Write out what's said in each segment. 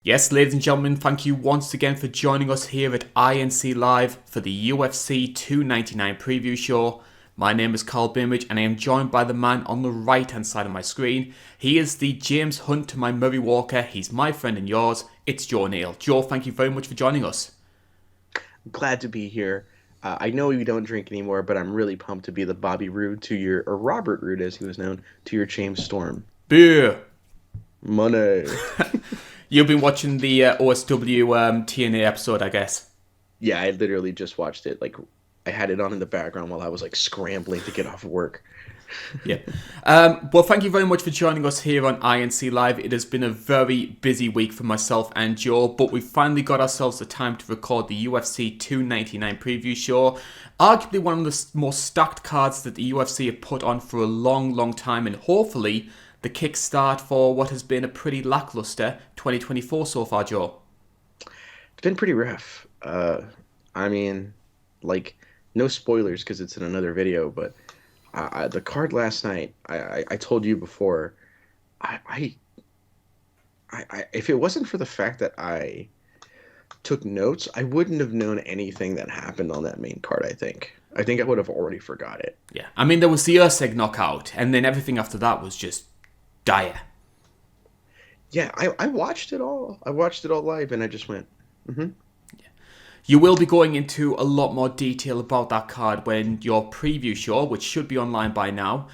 Yes, ladies and gentlemen, thank you once again for joining us here at INC Live for the UFC 299 preview show. My name is Karl Bainbridge and I am joined by the man on the right hand side of my screen. He is the James Hunt to my Murray Walker. He's my friend and yours. It's Joe Neal. Joe, thank you very much for joining us. Glad to be here. I know you don't drink anymore, but I'm really pumped to be the Bobby Roode to your, or Robert Roode as he was known, to your James Storm. Beer! Money. You've been watching the OSW TNA episode, I guess. Yeah, I literally just watched it. Like, I had it on in the background while I was like scrambling to get off of work. Yeah. Well, thank you very much for joining us here on INC Live. It has been a very busy week for myself and Joe, but we finally got ourselves the time to record the UFC 299 preview show. Arguably one of the most stacked cards that the UFC have put on for a long, long time, and hopefully the kickstart for what has been a pretty lackluster 2024 so far, Joe. It's been pretty rough. I mean, like, no spoilers because it's in another video, but the card last night, I told you before, I, if it wasn't for the fact that I took notes, I wouldn't have known anything that happened on that main card, I think. I think I would have already forgot it. Yeah, I mean, there was the Usyk knockout, and then everything after that was just dire. Yeah, I watched it all. I watched it all live, and I just went, mm-hmm. You will be going into a lot more detail about that card when your preview show, which should be online by now,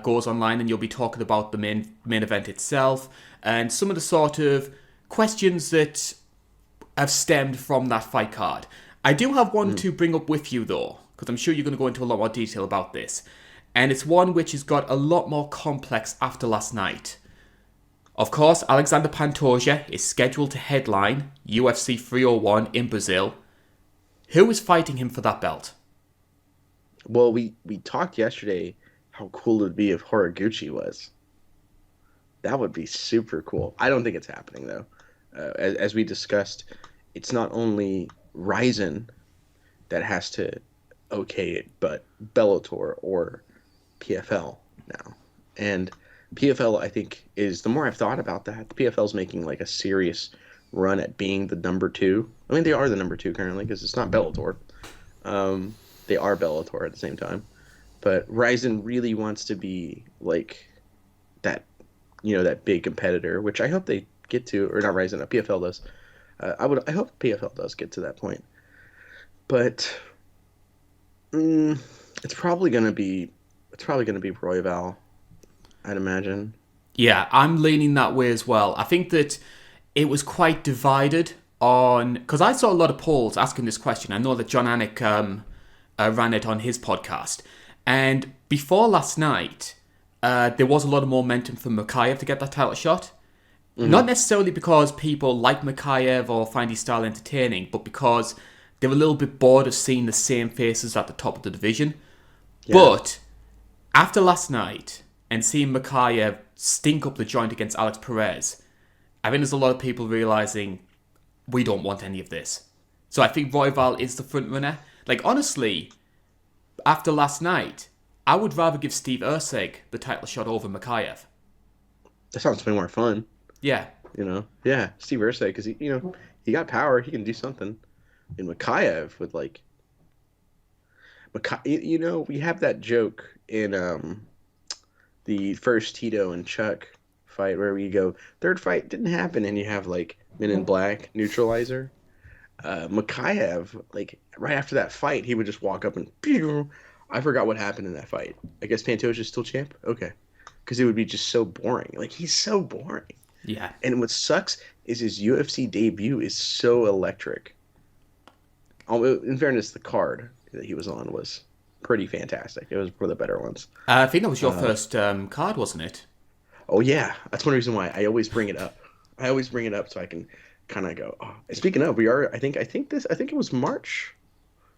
goes online, and you'll be talking about the main event itself and some of the sort of questions that have stemmed from that fight card. I do have one to bring up with you though, because I'm sure you're going to go into a lot more detail about this, and it's one which has got a lot more complex after last night. Of course, Alexander Pantoja is scheduled to headline UFC 301 in Brazil. Who is fighting him for that belt? Well, we talked yesterday how cool it would be if Horiguchi was. That would be super cool. I don't think it's happening, though. As we discussed, it's not only Ryzen that has to okay it, but Bellator or PFL now. And PFL, I think, is, the more I've thought about that, PFL's making like a serious run at being the number two. I mean, they are the number two currently because it's not Bellator. They are Bellator at the same time. But Ryzen really wants to be like that, that big competitor, which I hope they get to, or not Ryzen, PFL does. I hope PFL does get to that point. But it's probably gonna be Royval, I'd imagine. Yeah, I'm leaning that way as well. I think that it was quite divided on, because I saw a lot of polls asking this question. I know that John Anik ran it on his podcast. And before last night, there was a lot of momentum for Mikhaev to get that title shot. Mm-hmm. Not necessarily because people like Mikhaev or find his style entertaining, but because they were a little bit bored of seeing the same faces at the top of the division. Yeah. But after last night and seeing Mikhaev stink up the joint against Alex Perez, I think there's a lot of people realising we don't want any of this. So I think Royval is the front runner. Like, honestly, after last night, I would rather give Steve Usyk the title shot over Mikhaev. That sounds way more fun. Yeah. Yeah, Steve Usyk, because he got power, he can do something. And Mikhaev with we have that joke in the first Tito and Chuck fight where we go, third fight didn't happen, and you have like Men in Black neutralizer. Mikhaev, like right after that fight, he would just walk up and pew! I forgot what happened in that fight. I guess Pantoja's still champ? Okay. Because it would be just so boring. Like, he's so boring. Yeah. And what sucks is his UFC debut is so electric. In fairness, the card that he was on was pretty fantastic. It was one of the better ones. I think that was your first card, wasn't it? Oh, yeah. That's one reason why I always bring it up. I always bring it up so I can kind of go, oh. Speaking of, I think it was March.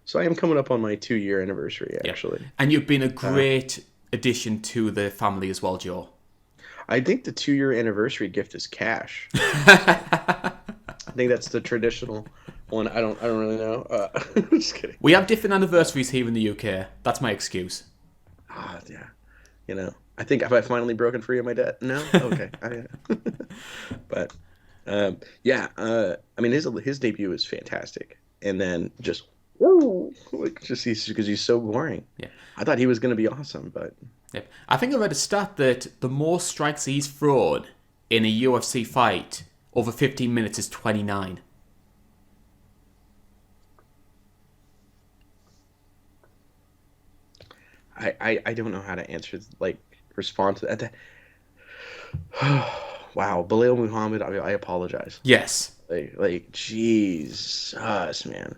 So I am coming up on my 2-year anniversary, actually. Yeah. And you've been a great addition to the family as well, Joe. I think the 2-year anniversary gift is cash. I think that's the traditional one. I don't really know. Just kidding. We have different anniversaries here in the UK. That's my excuse. Yeah. I think, have I finally broken free of my debt? No? Okay. But Yeah. I mean, his debut is fantastic, and then just woo, like just he's because he's so boring. Yeah. I thought he was going to be awesome, but Yep. I think I read a stat that the most strikes he's thrown in a UFC fight over 15 minutes is 29. I don't know how to answer like respond to that. Wow, Belal Muhammad, I apologize. Yes. Jesus, man.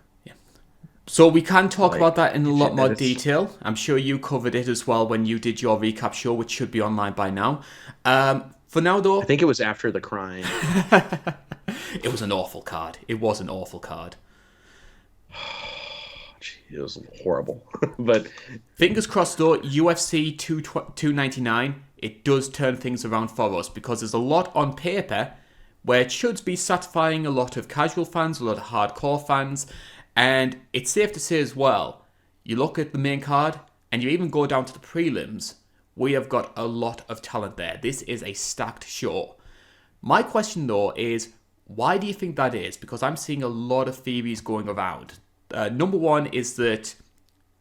So we can talk about Like, that in a lot more that is. detail. I'm sure you covered it as well when you did your recap show, which should be online by now. For now, I though, think it was after the crying. it was an awful card. It was an awful card. It was horrible, but Fingers crossed, though, UFC 299, it does turn things around for us because there's a lot on paper where it should be satisfying a lot of casual fans, a lot of hardcore fans, and it's safe to say as well, you look at the main card and you even go down to the prelims, we have got a lot of talent there. This is a stacked show. My question though is, why do you think that is? Because I'm seeing a lot of theories going around. Number one is that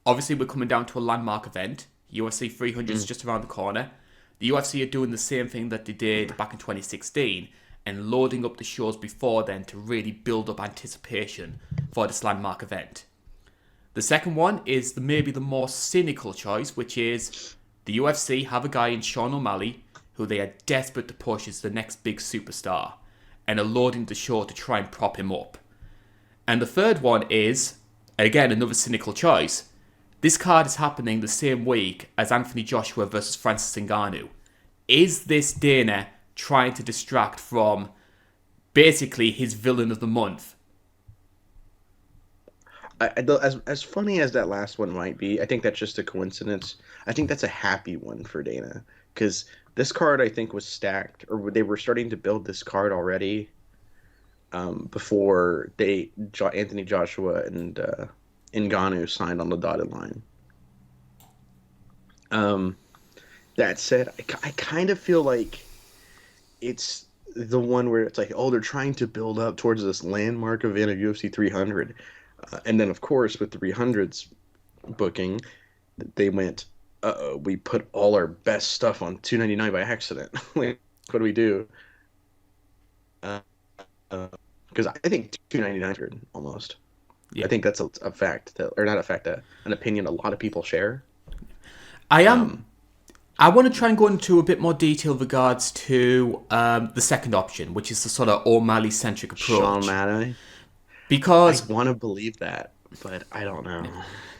obviously we're coming down to a landmark event. UFC 300 is just around the corner. The UFC are doing the same thing that they did back in 2016 and loading up the shows before then to really build up anticipation for this landmark event. The second one is maybe the more cynical choice, which is the UFC have a guy in Sean O'Malley who they are desperate to push as the next big superstar and are loading the show to try and prop him up. And the third one is, again, another cynical choice. This card is happening the same week as Anthony Joshua versus Francis Ngannou. Is this Dana trying to distract from basically his villain of the month? as funny as that last one might be, I think that's just a coincidence. I think that's a happy one for Dana because this card I think was stacked, or they were starting to build this card already before Anthony Joshua and Ngannou signed on the dotted line. Um, that said, I kind of feel like it's the one where it's like, oh, they're trying to build up towards this landmark event of UFC 300. And then, of course, with the 300's booking, they went, we put all our best stuff on 299 by accident. Like, what do we do? Because I think 299 is good, almost. Yeah. I think that's a fact, that, or not a fact, an opinion a lot of people share. I am. Um, I want to try and go into a bit more detail with regards to the second option, which is the sort of O'Malley-centric Sean approach. O'Malley. I Because want to believe that, but I don't know.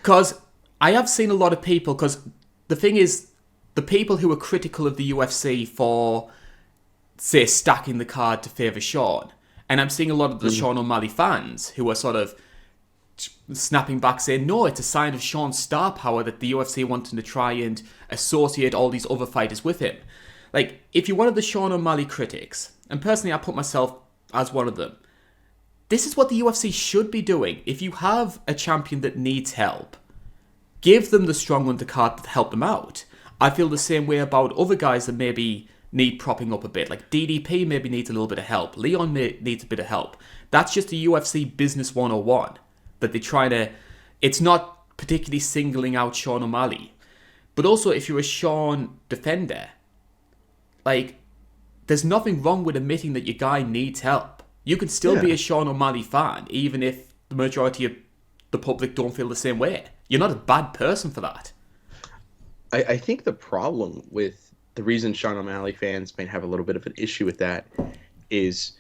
Because I have seen a lot of people, because the thing is, the people who are critical of the UFC for, say, stacking the card to favour Sean, and I'm seeing a lot of the Sean O'Malley fans who are sort of snapping back saying, no, it's a sign of Sean's star power that the UFC wanting to try and associate all these other fighters with him. Like, if you're one of the Sean O'Malley critics, and personally I put myself as one of them, this is what the UFC should be doing. If you have a champion that needs help, give them the strong undercard to help them out. I feel the same way about other guys that maybe need propping up a bit. Like DDP maybe needs a little bit of help. Leon needs a bit of help. That's just a UFC business 101 that they try to... It's not particularly singling out Sean O'Malley. But also, if you're a Sean defender, like, there's nothing wrong with admitting that your guy needs help. You can still be Yeah. a Sean O'Malley fan, even if the majority of the public don't feel the same way. You're not a bad person for that. I think the problem with the reason Sean O'Malley fans may have a little bit of an issue with that is,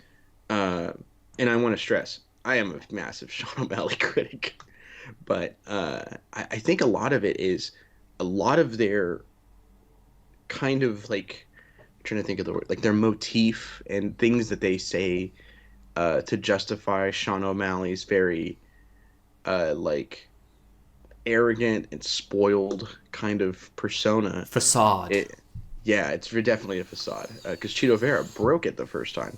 and I want to stress, I am a massive Sean O'Malley critic, but I think a lot of it is a lot of their kind of like, I'm trying to think of the word, like their motif and things that they say to justify Sean O'Malley's very like arrogant and spoiled kind of persona. Facade. Yeah, it's definitely a facade. Because Chito Vera broke it the first time.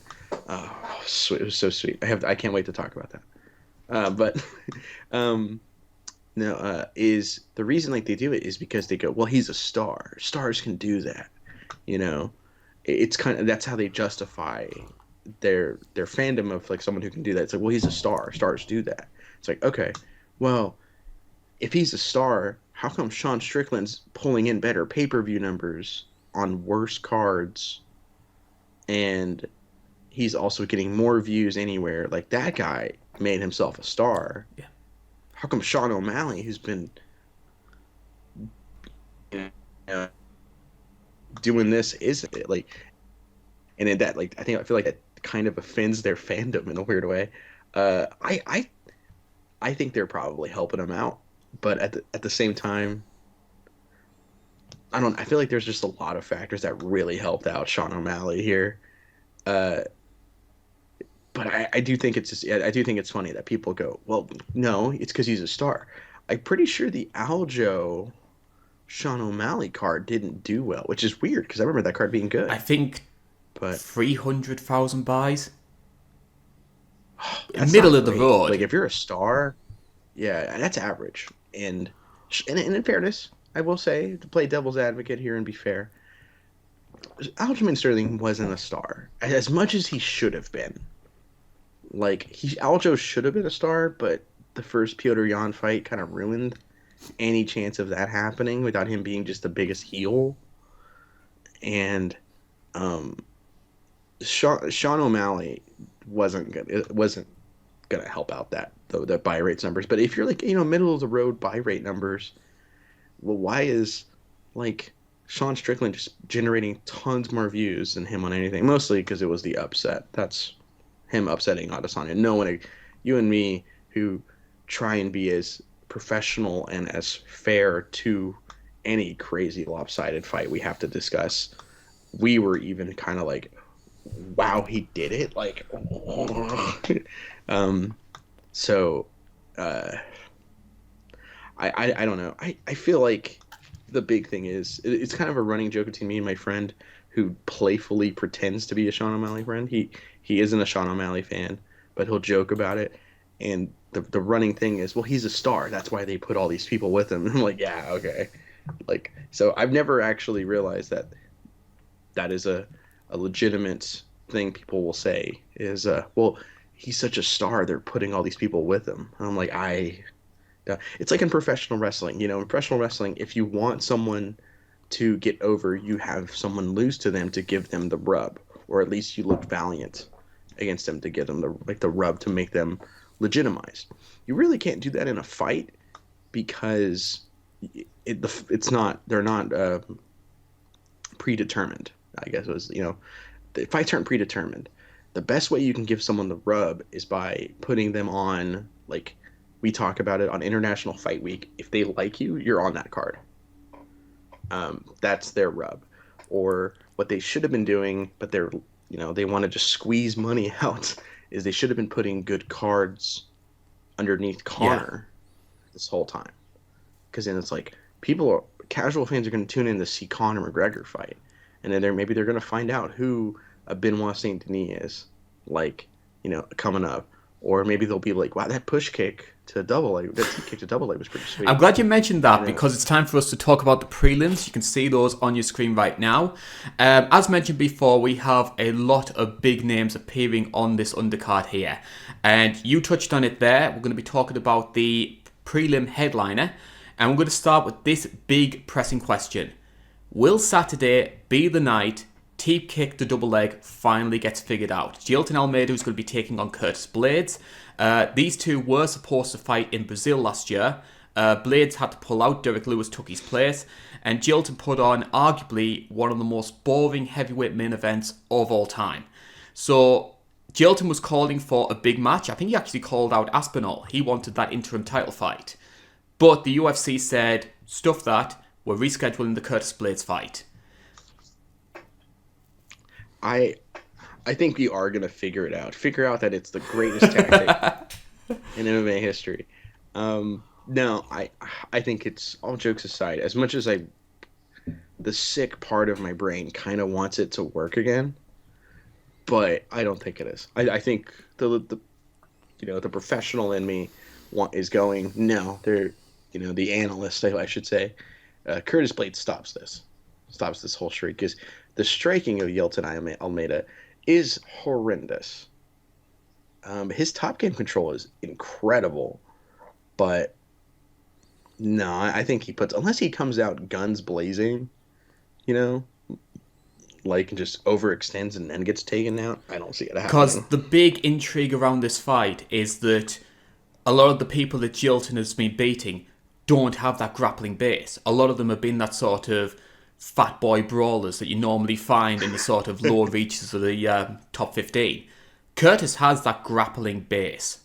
Oh, sweet. It was so sweet. I can't wait to talk about that. But no, is the reason like they do it is because they go, well, he's a star. Stars can do that. You know, it's kind of that's how they justify their fandom of like someone who can do that. It's like, well, he's a star. Stars do that. It's like, okay, well, if he's a star, how come Sean Strickland's pulling in better pay-per-view numbers on worse cards, and he's also getting more views anywhere? Like, that guy made himself a star. Yeah. How come Sean O'Malley, who's been, you know, doing this, isn't it? Like, and in that, like, I feel like that kind of offends their fandom in a weird way. I think they're probably helping him out, but at the same time, I feel like there's just a lot of factors that really helped out Sean O'Malley here. Uh, but I do think it's just, I do think it's funny that people go, well, no, it's because he's a star. I'm pretty sure the Aljo Sean O'Malley card didn't do well, which is weird because I remember that card being good. I think But 300,000 buys. that's Middle not of the great. road. Like, if you're a star, yeah, that's average. And in fairness, I will say, to play devil's advocate here and be fair, Aljamain Sterling wasn't a star as much as he should have been. Like, Aljo should have been a star, but the first Petr Yan fight kind of ruined any chance of that happening without him being just the biggest heel. And um, Sean O'Malley wasn't gonna help out the buy rates numbers. But if you're like, middle of the road buy rate numbers, well, why is like Sean Strickland just generating tons more views than him on anything? Mostly because it was the upset. That's him upsetting Adesanya. No one, you and me, who try and be as professional and as fair to any crazy lopsided fight we have to discuss, we were even kind of like, wow, he did it. Like, so I don't know. I feel like the big thing is it's kind of a running joke between me and my friend who playfully pretends to be a Sean O'Malley friend. He isn't a Sean O'Malley fan, but he'll joke about it. And the running thing is, well, he's a star. That's why they put all these people with him. And I'm like, yeah, okay. Like, so I've never actually realized that is a legitimate thing people will say is, well, he's such a star, they're putting all these people with him. And I'm like, it's like in professional wrestling. In professional wrestling, if you want someone to get over, you have someone lose to them to give them the rub, or at least you look valiant against them to give them the rub to make them legitimized. You really can't do that in a fight because they're not predetermined. I guess it was, the fights aren't predetermined. The best way you can give someone the rub is by putting them on, like, we talk about it on International Fight Week. If they like you, you're on that card. That's their rub. Or what they should have been doing, but they want to just squeeze money out, is they should have been putting good cards underneath Connor this whole time. Because then it's like, casual fans are going to tune in to see Conor McGregor fight. And then maybe they're going to find out who a Benoit Saint-Denis is, like, coming up. Or maybe they'll be like, wow, that push kick to double A, that kick to double A was pretty sweet. I'm glad you mentioned that because it's time for us to talk about the prelims. You can see those on your screen right now. As mentioned before, we have a lot of big names appearing on this undercard here. And you touched on it there. We're going to be talking about the prelim headliner. And we're going to start with this big pressing question. Will Saturday be the night Teep Kick to double leg finally gets figured out? Jailton Almeida is going to be taking on Curtis Blades. These two were supposed to fight in Brazil last year. Blades had to pull out. Derek Lewis took his place. And Jailton put on arguably one of the most boring heavyweight main events of all time. So Jailton was calling for a big match. I think he actually called out Aspinall. He wanted that interim title fight. But the UFC said, stuff that, we're rescheduling the Curtis Blades fight. I think we are going to figure it out. Figure out that it's the greatest tactic in MMA history. No, I think it's, all jokes aside, as much as the sick part of my brain kind of wants it to work again, but I don't think it is. I think the professional in me is going, no, the analyst, I should say, Curtis Blades stops this whole streak, because the striking of Jailton Almeida is horrendous. His top game control is incredible, but no, I think he puts, unless he comes out guns blazing, you know, like just overextends and then gets taken out. I don't see it Because happening. the big intrigue around this fight is that a lot of the people that Jilton has been beating don't have that grappling base. A lot of them have been that sort of fat boy brawlers that you normally find in the sort of lower reaches of the top 15. Curtis has that grappling base,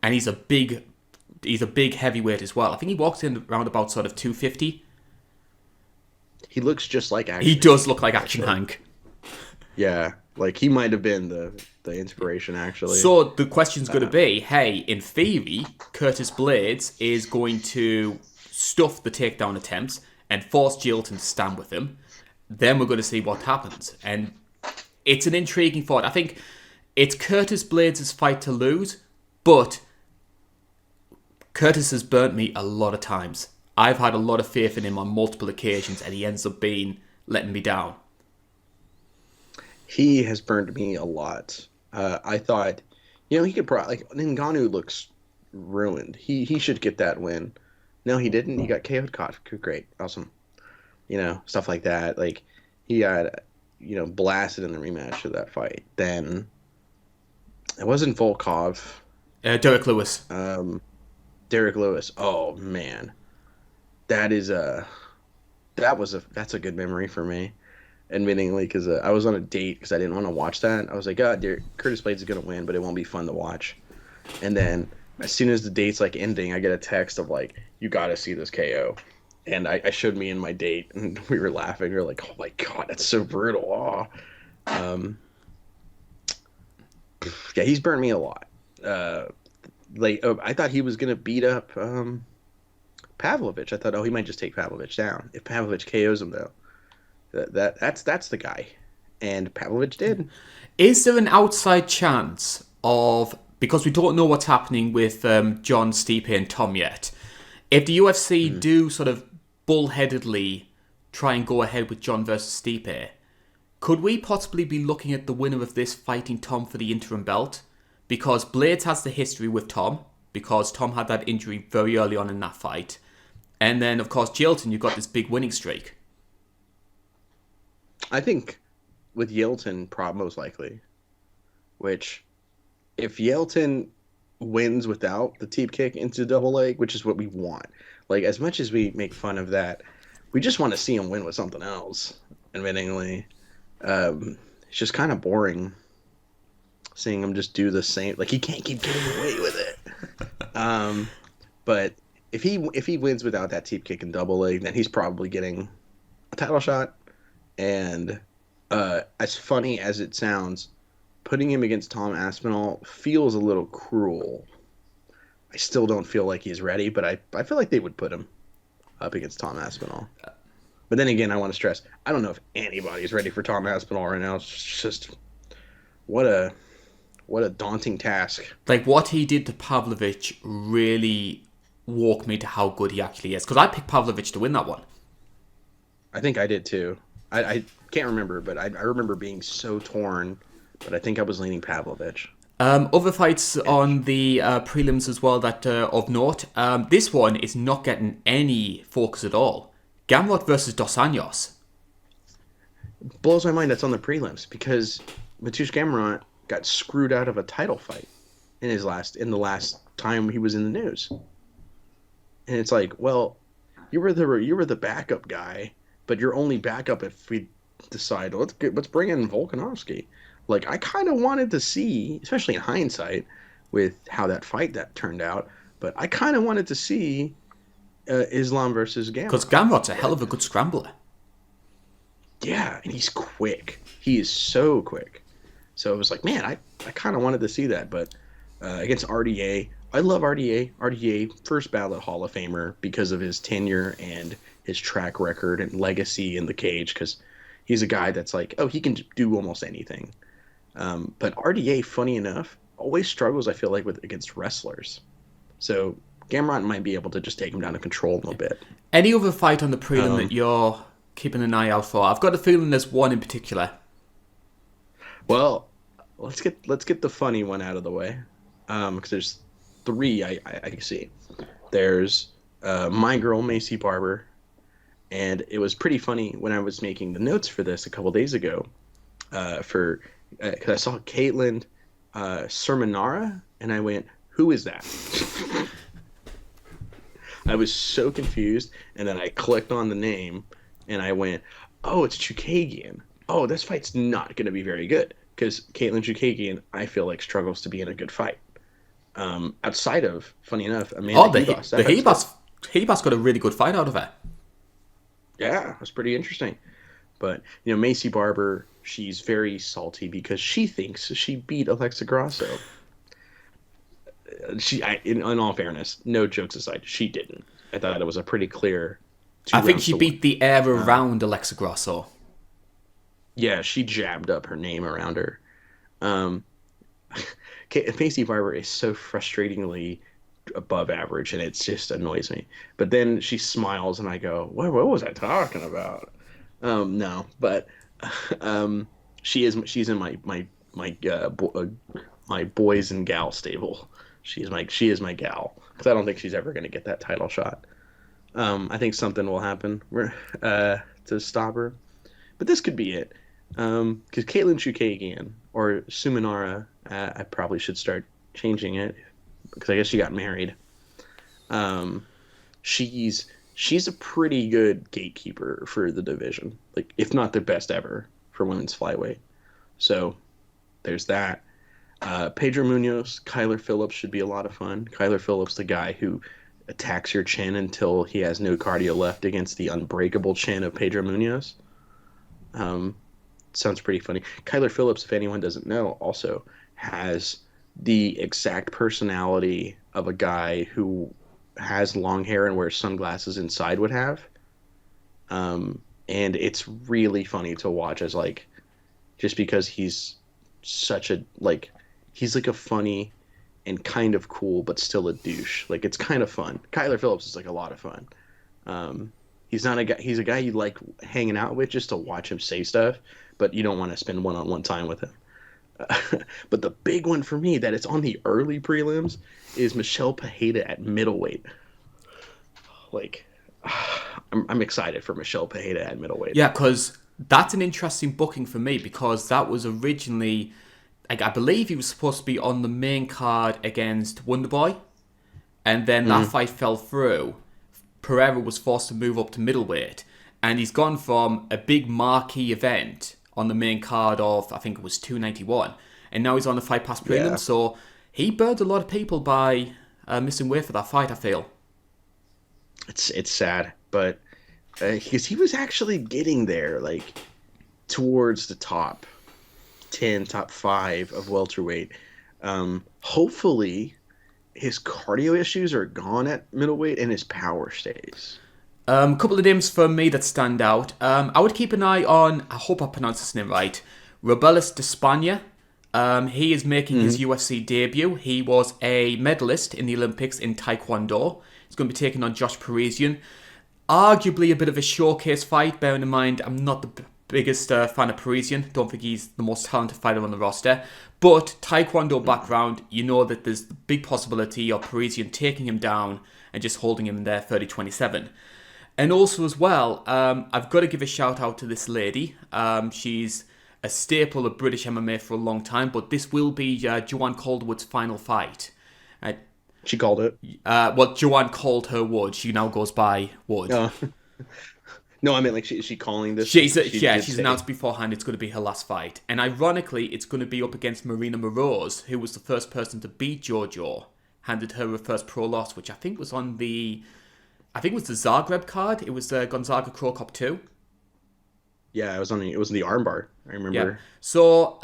and he's a big heavyweight as well. I think he walks in around about sort of 250. He looks just like He Action does Hank, look like Action actually. Hank. Yeah, like he might have been the inspiration actually. So the question's going to be, hey, in theory, Curtis Blades is going to stuff the takedown attempts and force Jilton to stand with him. Then we're going to see what happens. And it's an intriguing fight. I think it's Curtis Blades' fight to lose, but Curtis has burnt me a lot of times. I've had a lot of faith in him on multiple occasions, and he ends up letting me down. He has burned me a lot. I thought, he could probably, like, Ngannou looks ruined. He should get that win. No, he didn't. He got KO'd. Caught. Great, awesome. Stuff like that. Like he got, blasted in the rematch of that fight. Then it wasn't Volkov. Derek Lewis. Derek Lewis. Oh man, that's a good memory for me. Admittingly, because I was on a date because I didn't want to watch that. I was like, Curtis Blades is gonna win, but it won't be fun to watch. And then as soon as the date's like ending, I get a text of like, you gotta see this KO. And I showed me and my date, and we were laughing. We were like, oh my god, that's so brutal. Yeah, he's burnt me a lot. I thought he was gonna beat up Pavlovich. I thought, he might just take Pavlovich down. If Pavlovich KOs him, though, that's the guy. And Pavlovich did. Is there an outside chance of, because we don't know what's happening with John, Stipe, and Tom yet, if the UFC do sort of bullheadedly try and go ahead with John versus Stipe, could we possibly be looking at the winner of this fighting Tom for the interim belt? Because Blades has the history with Tom, because Tom had that injury very early on in that fight. And then, of course, Jilton, you've got this big winning streak. I think with Yelton, most likely. Which, if Yelton wins without the teep kick into double leg, which is what we want. Like, as much as we make fun of that, we just want to see him win with something else. Admittingly, it's just kind of boring seeing him just do the same. Like, he can't keep getting away with it. But if he wins without that teep kick and double leg, then he's probably getting a title shot. And as funny as it sounds, putting him against Tom Aspinall feels a little cruel. I still don't feel like he's ready, but I feel like they would put him up against Tom Aspinall. But then again, I want to stress, I don't know if anybody's ready for Tom Aspinall right now. It's just what a daunting task. Like, what he did to Pavlovich really woke me to how good he actually is. Because I picked Pavlovich to win that one. I think I did too. I can't remember, but I remember being so torn. But I think I was leaning Pavlovich. Other fights on the prelims as well that of note. This one is not getting any focus at all. Gamrot versus Dos Anjos. Blows my mind that's on the prelims because Mateusz Gamrot got screwed out of a title fight in the last time he was in the news. And it's like, well, you were the backup guy, but you're only backup if we decide let's bring in Volkanovski. Like, I kind of wanted to see, especially in hindsight, with how that fight that turned out, but I kind of wanted to see Islam versus Gamrot. Because Gamrot's a hell of a good scrambler. Yeah, and he's quick. He is so quick. So it was like, man, I kind of wanted to see that. But against RDA, I love RDA. RDA, first ballot Hall of Famer because of his tenure and his track record and legacy in the cage, because he's a guy that's like, he can do almost anything. But RDA, funny enough, always struggles, I feel like, against wrestlers. So Gamrot might be able to just take him down to control a little bit. Any other fight on the prelim that you're keeping an eye out for? I've got a feeling there's one in particular. Well, let's get the funny one out of the way, because there's three I see. There's my girl Macy Barber, and it was pretty funny when I was making the notes for this a couple days ago. For Because I saw Caitlin Sermonara, and I went, "Who is that?" I was so confused, and then I clicked on the name, and I went, "Oh, it's Chukagian. Oh, this fight's not going to be very good because Caitlin Chukagian, I feel like struggles to be in a good fight. Outside of, funny enough, Amanda Hebos. The Hebos got a really good fight out of it. Yeah, it was pretty interesting. But Macy Barber, she's very salty because she thinks she beat Alexa Grasso. In all fairness, no jokes aside, she didn't. I thought it was a pretty clear. I think she beat the air around Alexa Grasso. Yeah, she jabbed up her name around her. Macy Barber is so frustratingly above average, and it just annoys me. But then she smiles, and I go, "What was I talking about?" No, but she's in my boys and gal stable. She is my gal, because I don't think she's ever going to get that title shot. I think something will happen to stop her, but this could be it. Because Caitlin Chukagian or Suminara, I probably should start changing it because I guess she got married. She's a pretty good gatekeeper for the division, like if not the best ever for women's flyweight. So there's that. Pedro Munoz, Kyler Phillips should be a lot of fun. Kyler Phillips, the guy who attacks your chin until he has no cardio left against the unbreakable chin of Pedro Munoz. Sounds pretty funny. Kyler Phillips, if anyone doesn't know, also has the exact personality of a guy who has long hair and wears sunglasses inside would have. And it's really funny to watch as just because he's such a he's like a funny and kind of cool but still a douche. It's kind of fun. Kyler Phillips is a lot of fun. He's not a guy. He's a guy you like hanging out with just to watch him say stuff, but you don't want to spend one-on-one time with him. But the big one for me that it's on the early prelims is Michelle Pajeda at middleweight. I'm excited for Michelle Pajeda at middleweight. Yeah, because that's an interesting booking for me because that was originally, I believe he was supposed to be on the main card against Wonderboy, and then that fight fell through. Pereira was forced to move up to middleweight, and he's gone from a big marquee event on the main card of, I think it was 291, and now he's on the Fight Pass prelim, Yeah. so he burned a lot of people by missing weight for that fight, I feel. It's sad, but because he was actually getting there, towards the top 10, top 5 of welterweight. Hopefully his cardio issues are gone at middleweight and his power stays. A couple of names for me that stand out. I would keep an eye on, I hope I pronounced his name right, Robelis de Spagna. He is making his UFC debut. He was a medalist in the Olympics in Taekwondo. He's going to be taking on Josh Parisian. Arguably a bit of a showcase fight, bearing in mind I'm not the biggest fan of Parisian. Don't think he's the most talented fighter on the roster. But Taekwondo background, you know that there's the big possibility of Parisian taking him down and just holding him there 30-27. And also as well, I've got to give a shout out to this lady. She's a staple of British MMA for a long time, but this will be Joanne Calderwood's final fight. She called it. Joanne called her Wood. She now goes by Wood. No, I mean, is she calling this? She's announced beforehand it's going to be her last fight. And ironically, it's going to be up against Marina Moroz, who was the first person to beat Jojo. Handed her first pro loss, which I think was on the... I think it was the Zagreb card. It was Gonzaga Cro Cop 2. Yeah, it was the armbar. I remember. Yeah. So,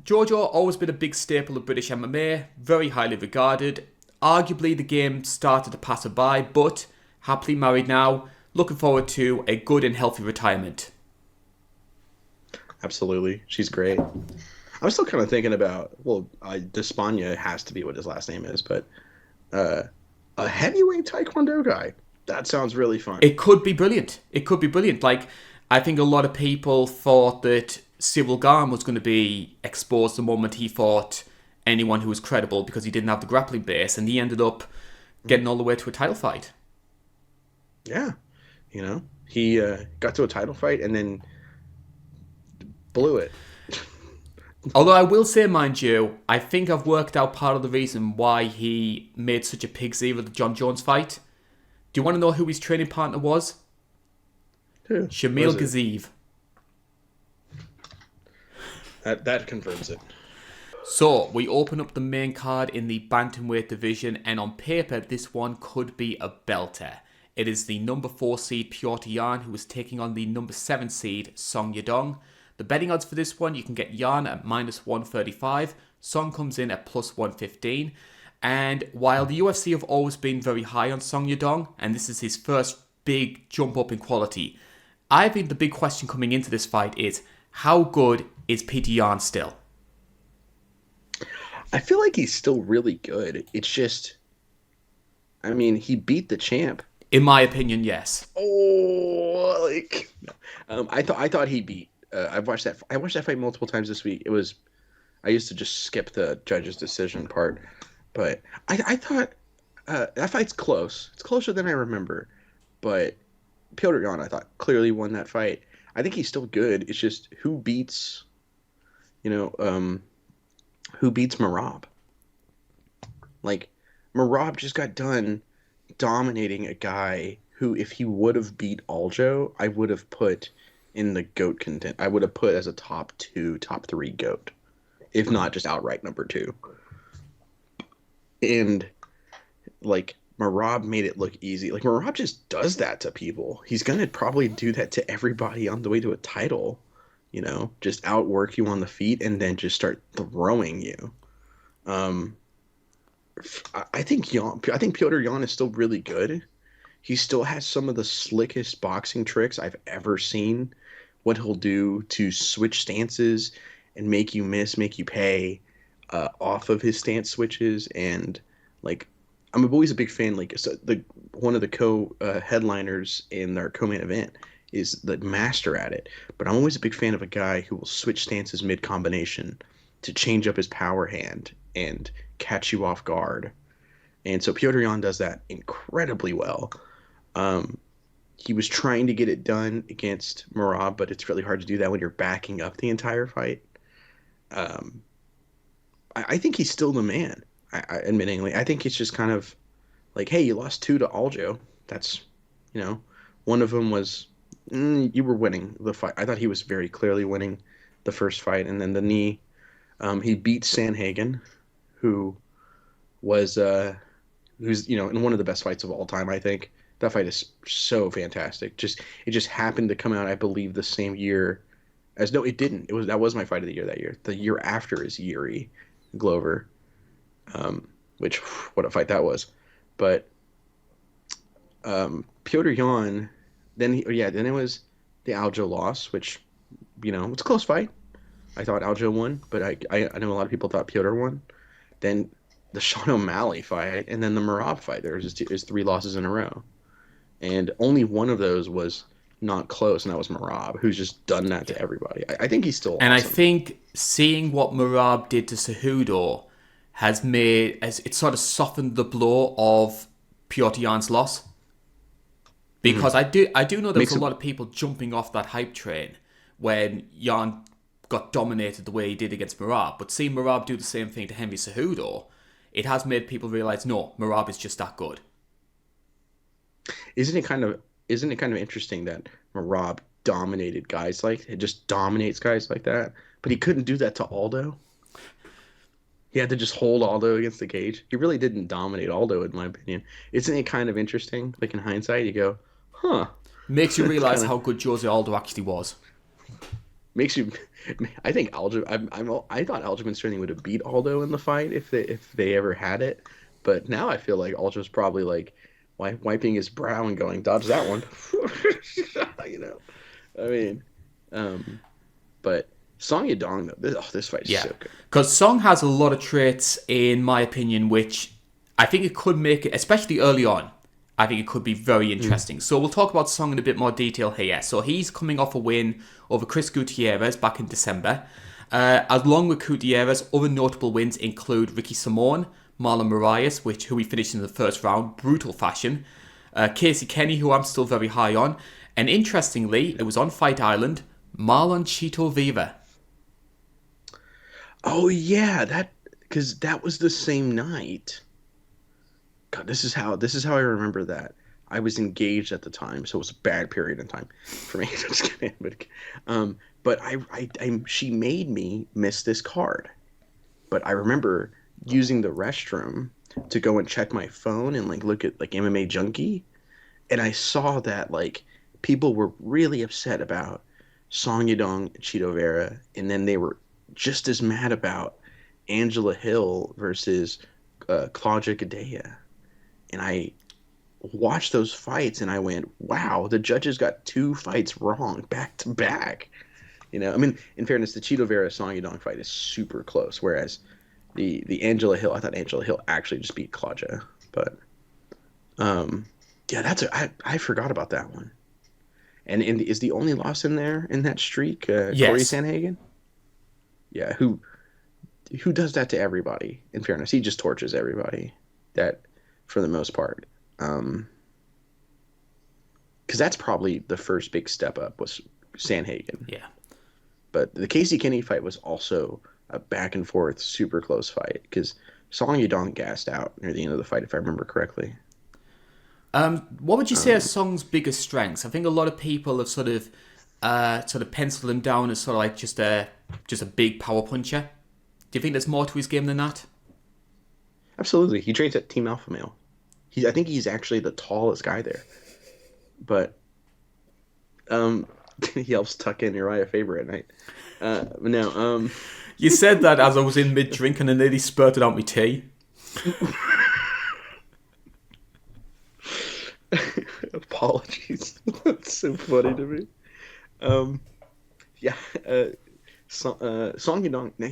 Jojo always been a big staple of British MMA, very highly regarded. Arguably, the game started to pass her by, but happily married now. Looking forward to a good and healthy retirement. Absolutely. She's great. I was still kind of thinking about, Despagna has to be what his last name is, but a heavyweight Taekwondo guy. That sounds really fun. It could be brilliant. I think a lot of people thought that Cyril Gane was going to be exposed the moment he fought anyone who was credible because he didn't have the grappling base, and he ended up getting all the way to a title fight. Yeah, he got to a title fight and then blew it. Although I will say, mind you, I think I've worked out part of the reason why he made such a pig's ear of the John Jones fight. Do you want to know who his training partner was? Who? Shamil Ghaziv. That confirms it. So, we open up the main card in the Bantamweight division, and on paper, this one could be a belter. It is the number 4 seed Piotr Jan who is taking on the number 7 seed Song Yadong. The betting odds for this one, you can get Jan at -135. Song comes in at +115. And while the UFC have always been very high on Song Yadong, and this is his first big jump up in quality, I think the big question coming into this fight is, how good is Peter Yan still? I feel like he's still really good. It's just, I mean, he beat the champ. In my opinion, yes. Oh, I thought he beat. I watched that fight multiple times this week. I used to just skip the judge's decision part, but I thought that fight's close. It's closer than I remember, but Piotr Jan, I thought, clearly won that fight. I think he's still good. It's just who beats Merab? Like, Merab just got done dominating a guy who, if he would have beat Aljo, I would have put in the GOAT content. I would have put as a top 2, top 3 GOAT, if not just outright number 2. And like, Merab made it look easy. Like, Merab just does that to people. He's gonna probably do that to everybody on the way to a title. Just outwork you on the feet and then just start throwing you. I think Piotr Jan is still really good. He still has some of the slickest boxing tricks I've ever seen. What he'll do to switch stances and make you miss, make you pay off of his stance switches. And like, I'm always a big fan. Like, so one of the co-headliners in their co-main event is the master at it. But I'm always a big fan of a guy who will switch stances mid-combination to change up his power hand and catch you off guard. And so Piotr Jan does that incredibly well. He was trying to get it done against Merab, but it's really hard to do that when you're backing up the entire fight. I think he's still the man, admittingly. I think it's just kind of like, hey, you lost 2 to Aljo. That's, one of them was, you were winning the fight. I thought he was very clearly winning the first fight. And then the knee, he beat Sanhagen, who was, who's, in one of the best fights of all time, I think. That fight is so fantastic. It just happened to come out, I believe, the same year as, no, it didn't. That was my fight of the year that year. The year after is Yuri Glover, which, what a fight that was. But Piotr Jan, then it was the Aljo loss, which, it's a close fight. I thought Aljo won, but I know a lot of people thought Piotr won. Then the Sean O'Malley fight, and then the Merab fight. There was just 3 losses in a row. And only one of those was not close, and that was Merab, who's just done that to everybody. I think he's still And awesome. I think seeing what Merab did to Cejudo it sort of softened the blow of Piotr Jan's loss. Because I do know there's a lot of people jumping off that hype train when Jan got dominated the way he did against Merab. But seeing Merab do the same thing to Henry Cejudo, it has made people realize, no, Merab is just that good. Isn't it kind of interesting that Merab dominated guys it just dominates guys like that, but he couldn't do that to Aldo? He had to just hold Aldo against the cage. He really didn't dominate Aldo, in my opinion. Isn't it kind of interesting? Like, in hindsight, you go, huh. Makes you realize how good Jose Aldo actually was. Makes you. I think Aljo. I thought Aljamain Sterling would have beat Aldo in the fight if they ever had it, but now I feel like Aljo's probably like wiping his brow and going, dodge that one. But Song Yadong, though, this fight is so good. Because Song has a lot of traits, in my opinion, which I think it could make it, especially early on. I think it could be very interesting. So we'll talk about Song in a bit more detail here. So he's coming off a win over Chris Gutierrez back in December. Along with Gutierrez, other notable wins include Ricky Simon, Marlon Moraes, who he finished in the first round, brutal fashion. Casey Kenny, who I'm still very high on. And interestingly, it was on Fight Island, Marlon Chito Vera. Oh yeah, because that was the same night. God, this is how I remember that. I was engaged at the time, so it was a bad period of time for me. I'm just kidding. But she made me miss this card. But I remember using the restroom to go and check my phone and like look at like MMA Junkie, and I saw that like people were really upset about Song Yadong and Chito Vera, and then they were just as mad about Angela Hill versus Claudia Gadelha. And I watched those fights and I went, wow, the judges got 2 fights wrong back to back. You know, I mean, in fairness, the Chito Vera Song Yadong fight is super close, whereas the Angela Hill, I thought Angela Hill actually just beat Claudia. But yeah, I forgot about that one. And is the only loss in there in that streak Yes. Corey Sanhagen? Yeah, who does that to everybody? In fairness, he just torches everybody. That for the most part, because that's probably the first big step up was Sanhagen. Yeah. But the Casey Kenny fight was also a back and forth, super close fight because Song Yadong gassed out near the end of the fight, if I remember correctly. What would you say are Song's biggest strengths? I think a lot of people have sort of penciled him down as sort of like just a big power puncher. Do you think there's more to his game than that? Absolutely. He trains at Team Alpha Male. I think he's actually the tallest guy there. But he helps tuck in Uriah Faber at night. You said that as I was in mid-drink and I nearly spurted out my tea. Apologies. That's so funny to me. Song Yadong. Now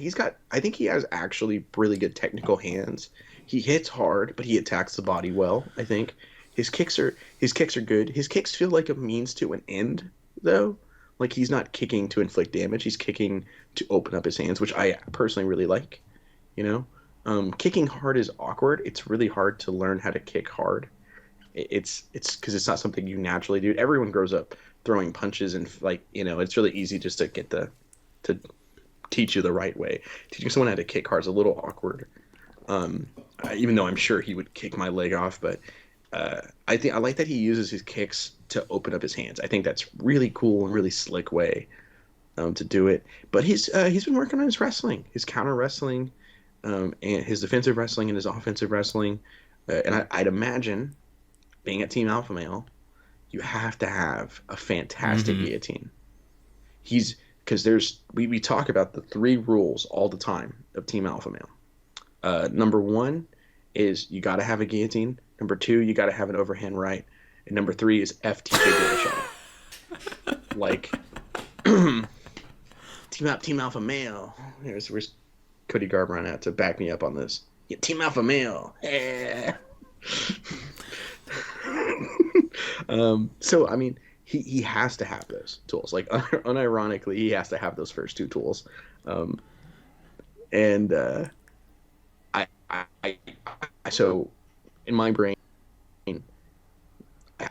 I think he has actually really good technical hands. He hits hard, but he attacks the body well. I think his kicks are good. His kicks feel like a means to an end, though. Like he's not kicking to inflict damage. He's kicking to open up his hands, which I personally really like. You know, kicking hard is awkward. It's really hard to learn how to kick hard. It's because it's not something you naturally do. Everyone grows up throwing punches and it's really easy just to get to teach you the right way. Teaching someone how to kick hard is a little awkward. Even though I'm sure he would kick my leg off, but I like that he uses his kicks to open up his hands. I think that's really cool and really slick way to do it. But he's been working on his wrestling, his counter wrestling, and his defensive wrestling and his offensive wrestling. And I'd imagine, being at Team Alpha Male, you have to have a fantastic guillotine. Because we talk about the 3 rules all the time of Team Alpha Male. Number 1 is you got to have a guillotine. Number 2, you got to have an overhand right. And number 3 is FTK Dillashaw. Like, Team Alpha Male. Where's Cody Garbrandt at to back me up on this? Yeah, Team Alpha Male. Yeah. So I mean, he has to have those tools. Like unironically, he has to have those first 2 tools. So in my brain,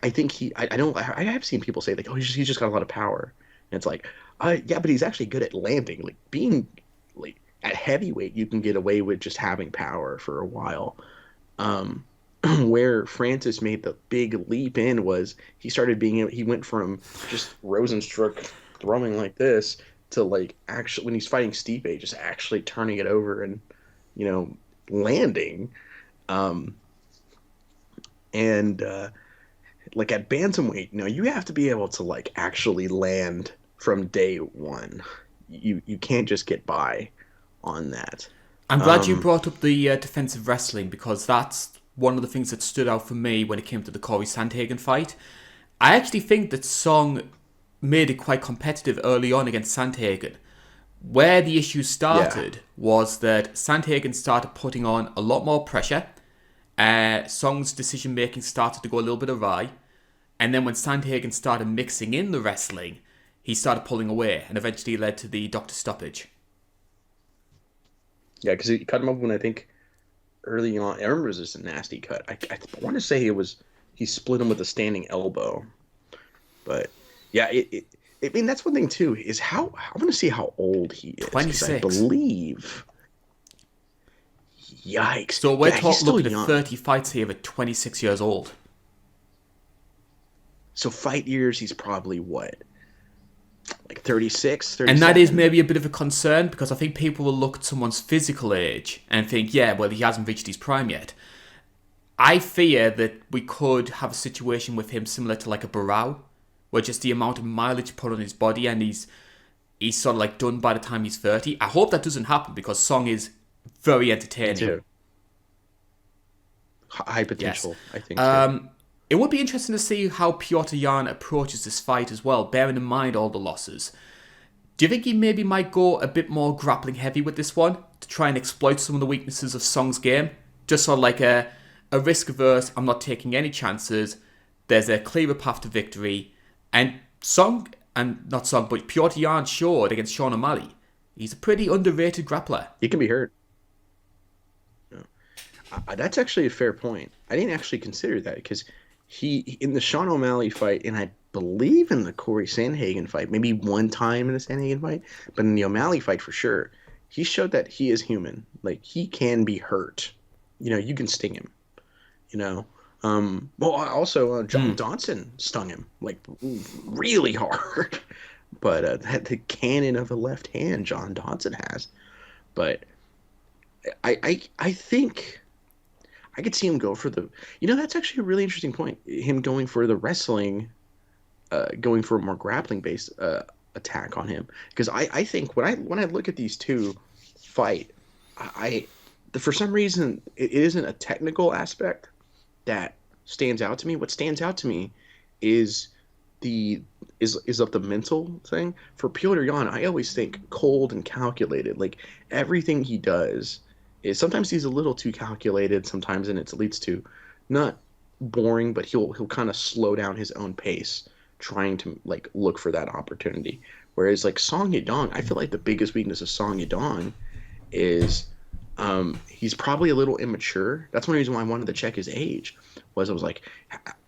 I think I have seen people say like, oh, he's just got a lot of power, and it's like, yeah, but he's actually good at landing. Like being like at heavyweight, you can get away with just having power for a while. Where Francis made the big leap in was he went from just Rosenstruck throwing like this to like actually when he's fighting Stipe, just actually turning it over and landing. Like at bantamweight, you have to be able to like actually land from day one. You can't just get by on that. I'm glad you brought up the defensive wrestling, because that's one of the things that stood out for me when it came to the Corey Sandhagen fight. I actually think that Song made it quite competitive early on against Sandhagen. Where the issue started was that Sandhagen started putting on a lot more pressure, Song's decision making started to go a little bit awry, and then when Sandhagen started mixing in the wrestling, he started pulling away, and eventually led to the doctor stoppage. Yeah, because he cut him up when I think early on. I remember it was just a nasty cut. I want to say he split him with a standing elbow, but yeah, I mean that's one thing too is how I want to see how old he is. 26. I believe. Yikes! So we're looking young. at 30 fights here at 26 years old. So fight years, he's probably what? Like 36, 37? And that is maybe a bit of a concern because I think people will look at someone's physical age and think, yeah, well, he hasn't reached his prime yet. I fear that we could have a situation with him similar to like a Barao, where just the amount of mileage put on his body and he's sort of like done by the time he's 30. I hope that doesn't happen because Song is very entertaining. Me too. High potential, yes. I think. It would be interesting to see how Petr Yan approaches this fight as well, bearing in mind all the losses. Do you think he maybe might go a bit more grappling heavy with this one to try and exploit some of the weaknesses of Song's game? Just sort of like a risk averse, I'm not taking any chances, there's a clearer path to victory. And Petr Yan showed against Sean O'Malley. He's a pretty underrated grappler. He can be hurt. That's actually a fair point. I didn't actually consider that because he, in the Sean O'Malley fight, and I believe in the Corey Sandhagen fight, maybe one time in the Sandhagen fight, but in the O'Malley fight for sure, he showed that he is human. Like, he can be hurt. You can sting him. John Dodson stung him, like, really hard. But the cannon of a left hand John Dodson has. But I think I could see him go for the... that's actually a really interesting point. Him going for the wrestling, going for a more grappling-based attack on him. Because I think when I look at these two fight, for some reason, it isn't a technical aspect that stands out to me. What stands out to me is of the mental thing. For Petr Yan, I always think cold and calculated. Like, everything he does is sometimes he's a little too calculated sometimes, and it leads to not boring, but he'll kind of slow down his own pace trying to like look for that opportunity. Whereas like Song Yadong, I feel like the biggest weakness of Song Yadong is he's probably a little immature. That's one reason why I wanted to check his age. I was like,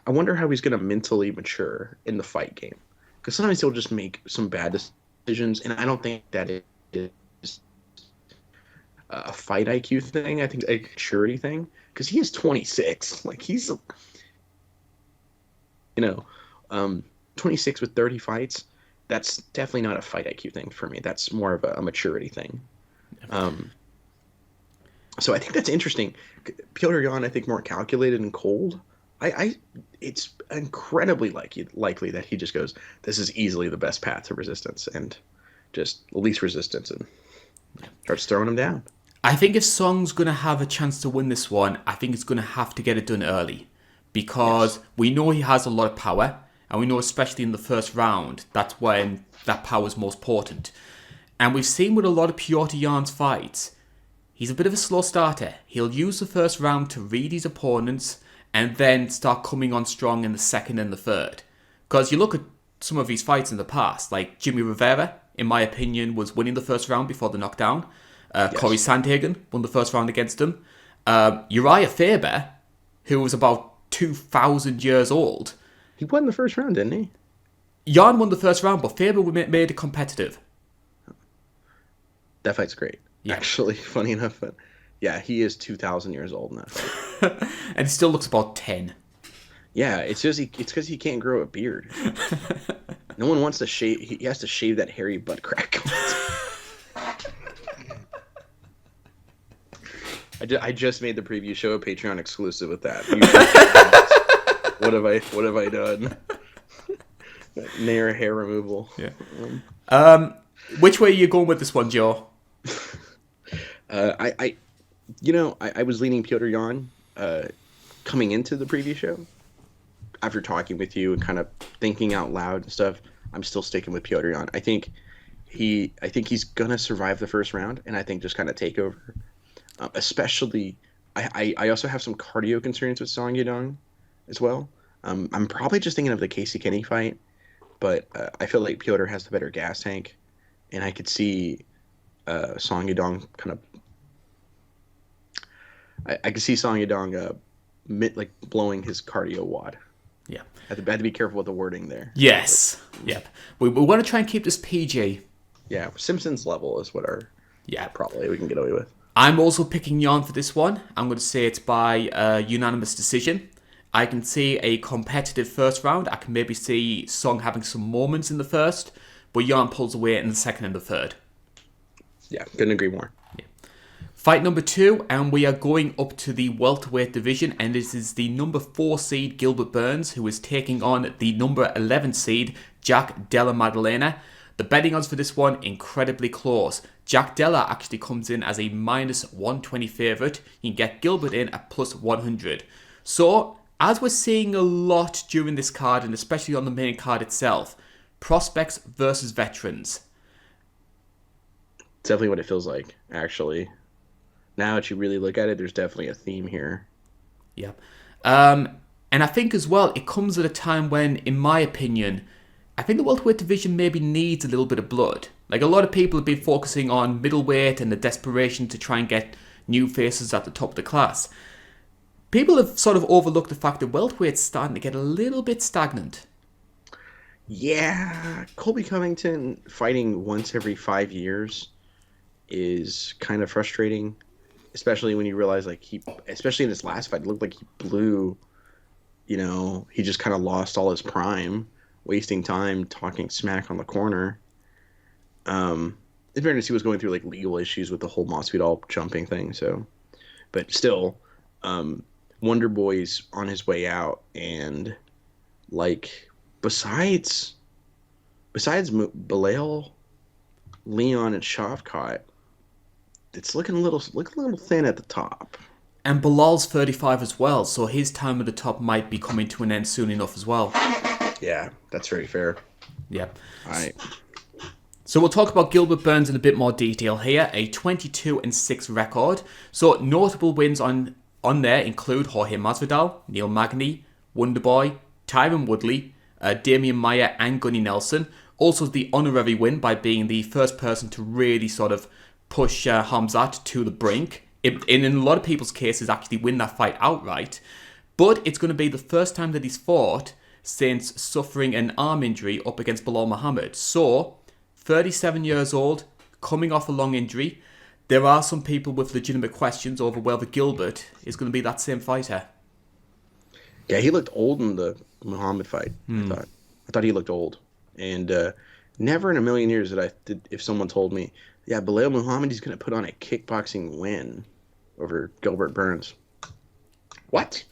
I wonder how he's going to mentally mature in the fight game. Because sometimes he'll just make some bad decisions, and I don't think that it is a fight IQ thing. I think it's a maturity thing. Because he is 26. Like, he's, 26 with 30 fights. That's definitely not a fight IQ thing for me. That's more of a maturity thing. So I think that's interesting. Petr Yan, I think, more calculated and cold. It's incredibly likely that he just goes, this is easily the best path to resistance, and just least resistance, and starts throwing him down. I think if Song's going to have a chance to win this one, I think it's going to have to get it done early. Because we know he has a lot of power, and we know especially in the first round, that's when that power is most potent. And we've seen with a lot of Petr Yan's fights, he's a bit of a slow starter. He'll use the first round to read his opponents and then start coming on strong in the second and the third. Because you look at some of his fights in the past, like Jimmy Rivera, in my opinion, was winning the first round before the knockdown. Corey Sandhagen won the first round against him. Uriah Faber, who was about 2,000 years old. He won the first round, didn't he? Yan won the first round, but Faber made it competitive. That fight's great. Yeah. Actually, funny enough, but yeah, he is 2,000 years old in that fight. And he still looks about 10. Yeah, it's because he can't grow a beard. No one wants to shave. He has to shave that hairy butt crack. I just made the preview show a Patreon exclusive with that. What have I done? Nair hair removal. Yeah. Which way are you going with this one, Joe? I was leaning Petr Yan coming into the preview show. After talking with you and kind of thinking out loud and stuff, I'm still sticking with Petr Yan. I think he's gonna survive the first round, and I think just kind of take over. Especially I also have some cardio concerns with Song Yadong as well. I'm probably just thinking of the Casey Kenny fight, but I feel like Piotr has the better gas tank, and I could see Song Yadong kind of. I could see Song Yadong like blowing his cardio wad. Yeah. I had to be careful with the wording there. Yes. Yep. We want to try and keep this PG. Yeah, Simpsons level is what our probably we can get away with. I'm also picking Jan for this one. I'm going to say it's by unanimous decision. I can see a competitive first round. I can maybe see Song having some moments in the first, but Jan pulls away in the second and the third. Yeah, couldn't agree more. Yeah. Fight number 2, and we are going up to the welterweight division, and this is the number 4 seed Gilbert Burns, who is taking on the number 11 seed Jack Della Maddalena. The betting odds for this one, incredibly close. Jack Della actually comes in as a minus 120 favourite. You can get Gilbert in at plus 100. So, as we're seeing a lot during this card, and especially on the main card itself, prospects versus veterans. It's definitely what it feels like, actually. Now that you really look at it, there's definitely a theme here. Yeah. And I think as well, it comes at a time when, in my opinion, I think the welterweight division maybe needs a little bit of blood. Like, a lot of people have been focusing on middleweight and the desperation to try and get new faces at the top of the class. People have sort of overlooked the fact that welterweight's starting to get a little bit stagnant. Yeah, Colby Covington fighting once every 5 years is kind of frustrating, especially when you realize, like, especially in this last fight, it looked like he blew, he just kind of lost all his prime, wasting time talking smack on the corner. In fairness, he was going through like legal issues with the whole Masvidal jumping thing. So, but still, Wonder Boy's on his way out, and like besides Belal, Leon, and Shavkat, it's looking a little thin at the top. And Bilal's 35 as well, so his time at the top might be coming to an end soon enough as well. Yeah, that's very fair. Yeah. All right. So we'll talk about Gilbert Burns in a bit more detail here. A 22-6 record. So notable wins on there include Jorge Masvidal, Neal Magny, Wonderboy, Tyron Woodley, Damian Maia, and Gunny Nelson. Also the honorary win by being the first person to really sort of push Khamzat to the brink. In a lot of people's cases, actually win that fight outright. But it's going to be the first time that he's fought since suffering an arm injury up against Belal Muhammad. So, 37 years old, coming off a long injury. There are some people with legitimate questions over whether Gilbert is going to be that same fighter. Yeah, he looked old in the Muhammad fight. I thought he looked old, and never in a million years if someone told me, yeah, Belal Muhammad, he's going to put on a kickboxing win over Gilbert Burns. What?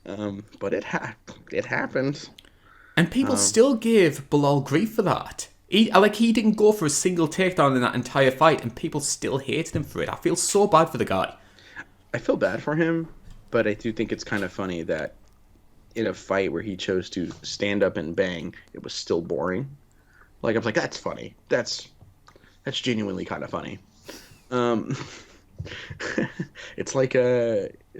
But it happened. And people still give Belal grief for that. He didn't go for a single takedown in that entire fight, and people still hated him for it. I feel so bad for the guy. I feel bad for him, but I do think it's kind of funny that in a fight where he chose to stand up and bang, it was still boring. Like, I was like, that's funny. That's genuinely kind of funny. It's like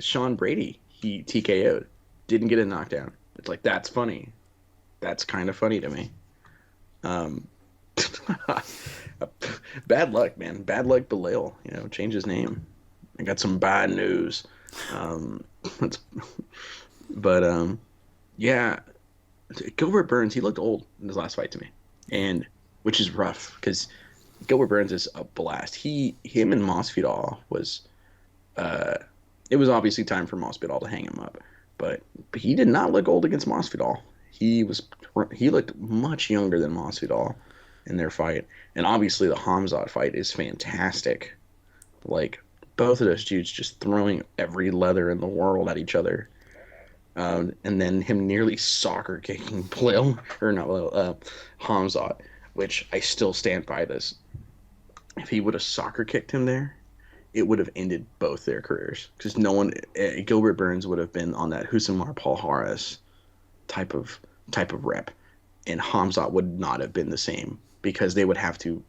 Sean Brady. He TKO'd. Didn't get a knockdown. It's like, that's funny. That's kind of funny to me. Bad luck, man. Bad luck, Belal. Change his name. I got some bad news. Yeah. Gilbert Burns, he looked old in his last fight to me, and which is rough because Gilbert Burns is a blast. Him and Masvidal was, it was obviously time for Masvidal to hang him up, but he did not look old against Masvidal. He looked much younger than Masvidal in their fight, and obviously the Khamzat fight is fantastic. Like, both of those dudes just throwing every leather in the world at each other, and then him nearly soccer kicking Khamzat, which I still stand by this. If he would have soccer kicked him there, it would have ended both their careers, because Gilbert Burns would have been on that Husamar Palhares type of rep, and Khamzat would not have been the same, because they would have to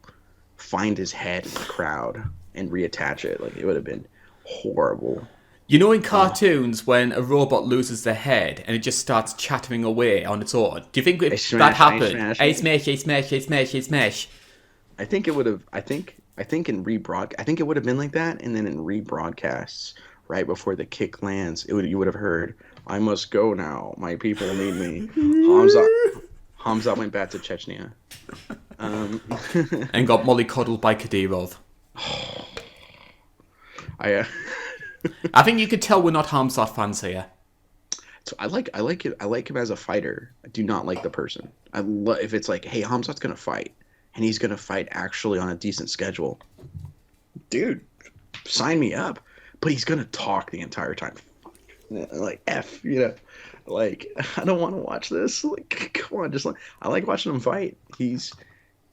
find his head in the crowd and reattach it. Like, it would have been horrible. You know in Uh, cartoons when a robot loses their head and it just starts chattering away on its own? Do you think I if that smash, I happened, smash. hey smash, hey smash, hey smash, hey smash? I think it would have. I think in rebroad. I think it would have been like that, and then in rebroadcasts, right before the kick lands, it would you would have heard, "I must go now. My people need me." Hamza Hamza went back to Chechnya. Um, And got mollycoddled by Kadyrov. I I think you could tell we're not Hamzat fans here. so I like it. I like him as a fighter. I do not like the person. If it's like, hey, Hamzat's gonna fight, and he's gonna fight actually on a decent schedule, dude. Sign me up. But he's gonna talk the entire time. Like F, like I don't want to watch this. Like, come on, just like I like watching him fight. He's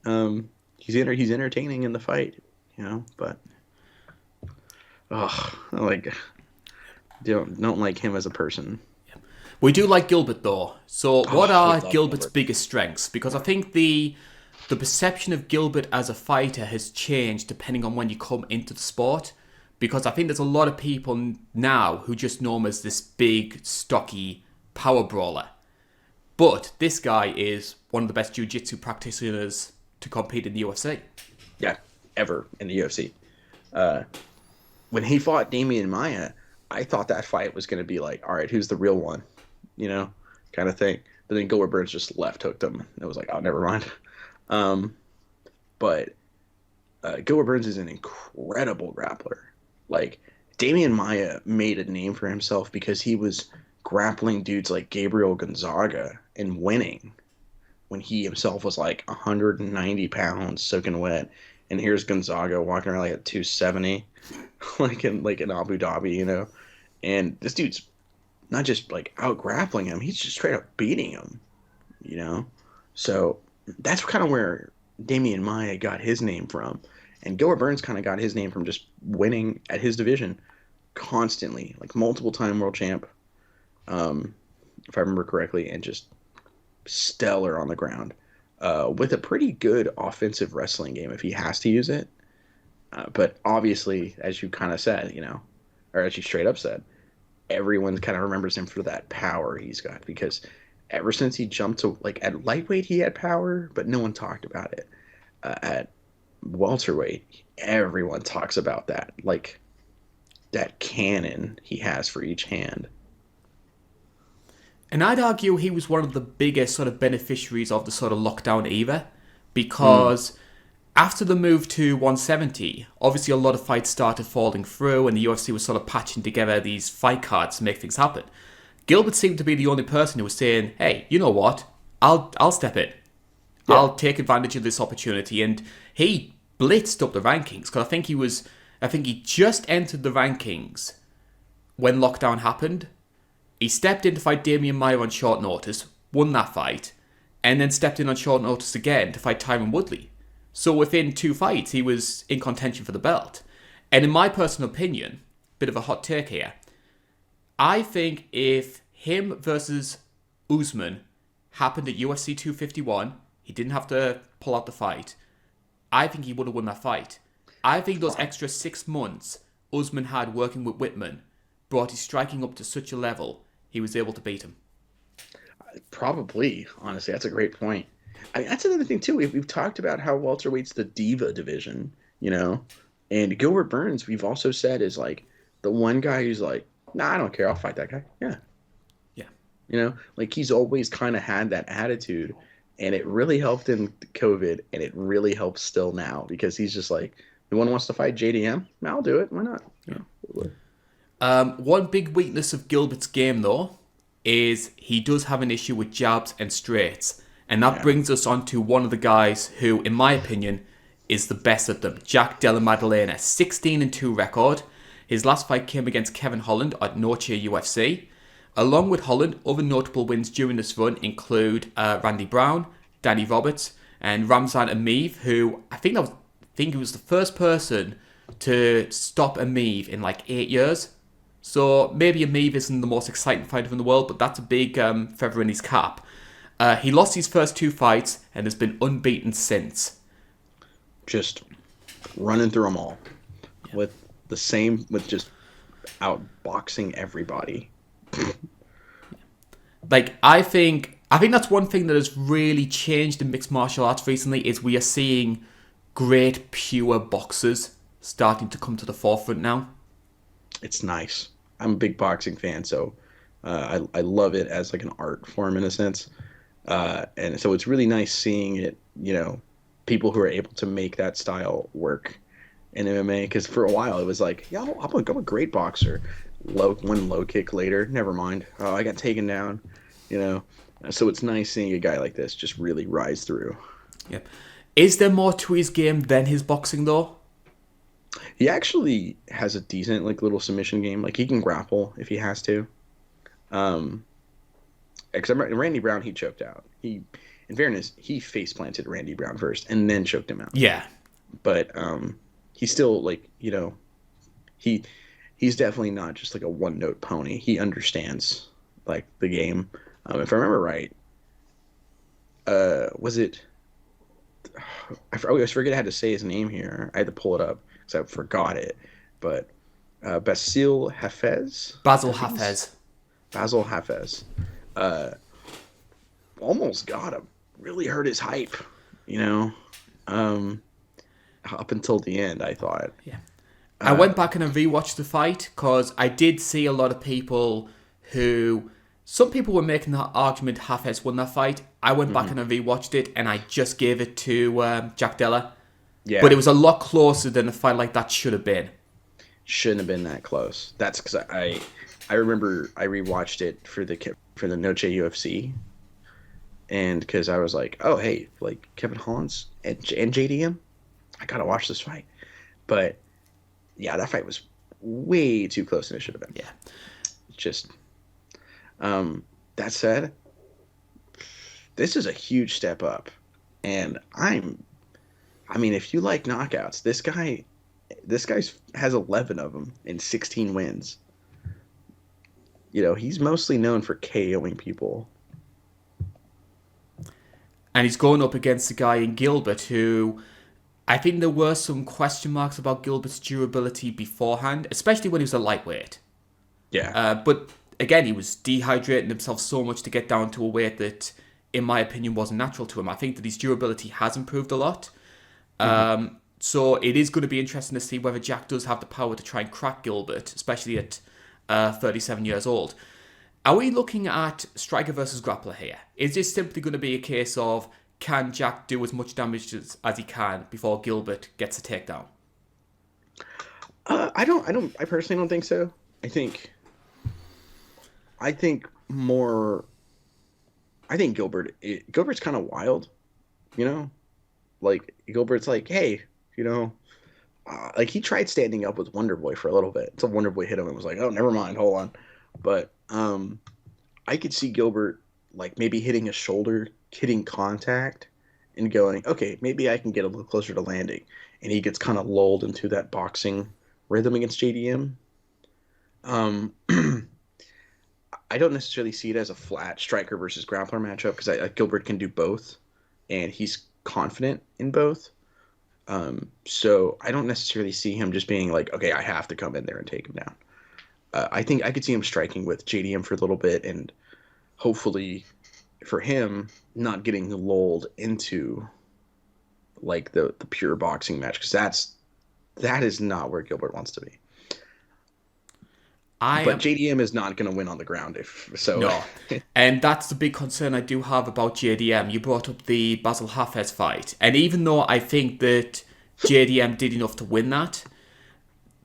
entertaining in the fight, But I like don't like him as a person. We do like Gilbert though. So what Oh, we are love Gilbert's Gilbert. biggest strengths? Because I think the perception of Gilbert as a fighter has changed depending on when you come into the sport. Because I think there's a lot of people now who just know him as this big, stocky power brawler. But this guy is one of the best jiu-jitsu practitioners to compete in the UFC. Yeah, ever in the UFC. When he fought Damian Maya, I thought that fight was going to be like, all right, who's the real one, you know, kind of thing. But then Gilbert Burns just left hooked him. It was like, oh, never mind. Um, but Gilbert Burns is an incredible grappler. Like Damian Maya made a name for himself because he was grappling dudes like Gabriel Gonzaga and winning when he himself was like 190 pounds soaking wet. And here's Gonzaga walking around like at 270, like in Abu Dhabi, And this dude's not just like out grappling him; he's just straight up beating him, you know. So that's kind of where Damian Maya got his name from, and Gilbert Burns kind of got his name from just winning at his division constantly, like multiple time world champ, if I remember correctly, and just stellar on the ground. With a pretty good offensive wrestling game if he has to use it. But obviously, as you kind of said, or as you straight up said, everyone kind of remembers him for that power he's got because ever since he jumped to like at lightweight he had power, but no one talked about it. At welterweight, everyone talks about that, like that cannon he has for each hand. And I'd argue he was one of the biggest sort of beneficiaries of the sort of lockdown era Mm, because after the move to 170, obviously a lot of fights started falling through and the UFC was sort of patching together these fight cards to make things happen. Gilbert seemed to be the only person who was saying, hey, you know what? I'll step in. yeah, I'll take advantage of this opportunity. And he blitzed up the rankings because I think he just entered the rankings when lockdown happened. He stepped in to fight Damian Maia on short notice, won that fight, and then stepped in on short notice again to fight Tyron Woodley. So within 2 fights, he was in contention for the belt. And in my personal opinion, bit of a hot take here, I think if him versus Usman happened at UFC 251, he didn't have to pull out the fight. I think he would have won that fight. I think those extra 6 months Usman had working with Whitman brought his striking up to such a level he was able to beat him. probably. Honestly, that's a great point. I mean, that's another thing too. We've talked about how welterweight's the diva division, and Gilbert Burns. We've also said is like the one guy who's like, nah, I don't care. I'll fight that guy. Yeah, Yeah. like he's always kind of had that attitude, and it really helped in COVID, and it really helps still now because he's just like, no one wants to fight JDM. I'll do it. Why not? One big weakness of Gilbert's game, though, is he does have an issue with jabs and straights. And that Yeah. brings us on to one of the guys who, in my opinion, is the best at them. Jack Della Maddalena, 16-2 record. His last fight came against Kevin Holland at Noche UFC. Along with Holland, other notable wins during this run include Randy Brown, Danny Roberts, and Ramzan Ameev, who I think he was the first person to stop Ameev in like 8 years. So maybe Ameev isn't the most exciting fighter in the world, but that's a big feather in his cap. He lost his first 2 fights and has been unbeaten since. Just running through them all with just outboxing everybody. Like, I think that's one thing that has really changed in mixed martial arts recently is we are seeing great pure boxers starting to come to the forefront now. It's nice. I'm a big boxing fan, so I love it as like an art form in a sense. And so it's really nice seeing it, people who are able to make that style work in MMA. Because for a while it was like, yeah, I'm a great boxer. One low kick later, never mind. Oh, I got taken down, you know. So it's nice seeing a guy like this just really rise through. Yep. Is there more to his game than his boxing though? He actually has a decent like little submission game. Like he can grapple if he has to. Um, Except Randy Brown, he choked out. In fairness, he face planted Randy Brown first and then choked him out. Yeah. But he's still like he he's definitely not just like a one note pony. He understands like the game. If I remember right, was it? I always forget how to say his name here. I had to pull it up because I forgot it. But Basil Hafez. Basil Hafez. Basil Hafez. Almost got him. Really hurt his hype, up until the end, I thought. Yeah. I went back and I rewatched the fight because I did see a lot of people some people were making that argument Hafez won that fight. I went back and I rewatched it and I just gave it to Jack Della. Yeah. But it was a lot closer than a fight like that should have been. Shouldn't have been that close. That's because I remember I rewatched it for the Noche UFC, and because I was like, oh hey, like Kevin Holland's and JDM, I gotta watch this fight. But yeah, that fight was way too close than it should have been. Yeah. Just that said, this is a huge step up, and I mean, if you like knockouts, this guy has 11 of them and 16 wins. He's mostly known for KOing people. And he's going up against a guy in Gilbert who I think there were some question marks about Gilbert's durability beforehand, especially when he was a lightweight. Yeah. But again, he was dehydrating himself so much to get down to a weight that, in my opinion, wasn't natural to him. I think that his durability has improved a lot. So it is going to be interesting to see whether Jack does have the power to try and crack Gilbert, especially at 37 years old. Are we looking at striker versus grappler here? Is this simply going to be a case of can Jack do as much damage as he can before Gilbert gets a takedown? I personally don't think so. I think Gilbert's kind of wild, like Gilbert's like, hey, like he tried standing up with Wonderboy for a little bit. So Wonderboy hit him and was like, oh, never mind, hold on. But I could see Gilbert like maybe hitting a shoulder, hitting contact, and going, okay, maybe I can get a little closer to landing. And he gets kind of lulled into that boxing rhythm against JDM. I don't necessarily see it as a flat striker versus grappler matchup because Gilbert can do both, and he's confident in both. So I don't necessarily see him just being like, okay, I have to come in there and take him down. I think I could see him striking with JDM for a little bit and hopefully for him not getting lulled into like the pure boxing match because that is not where Gilbert wants to be. But JDM is not going to win on the ground if so. No, and that's the big concern I do have about JDM. You brought up the Basil Hafez fight, and even though I think that JDM did enough to win that,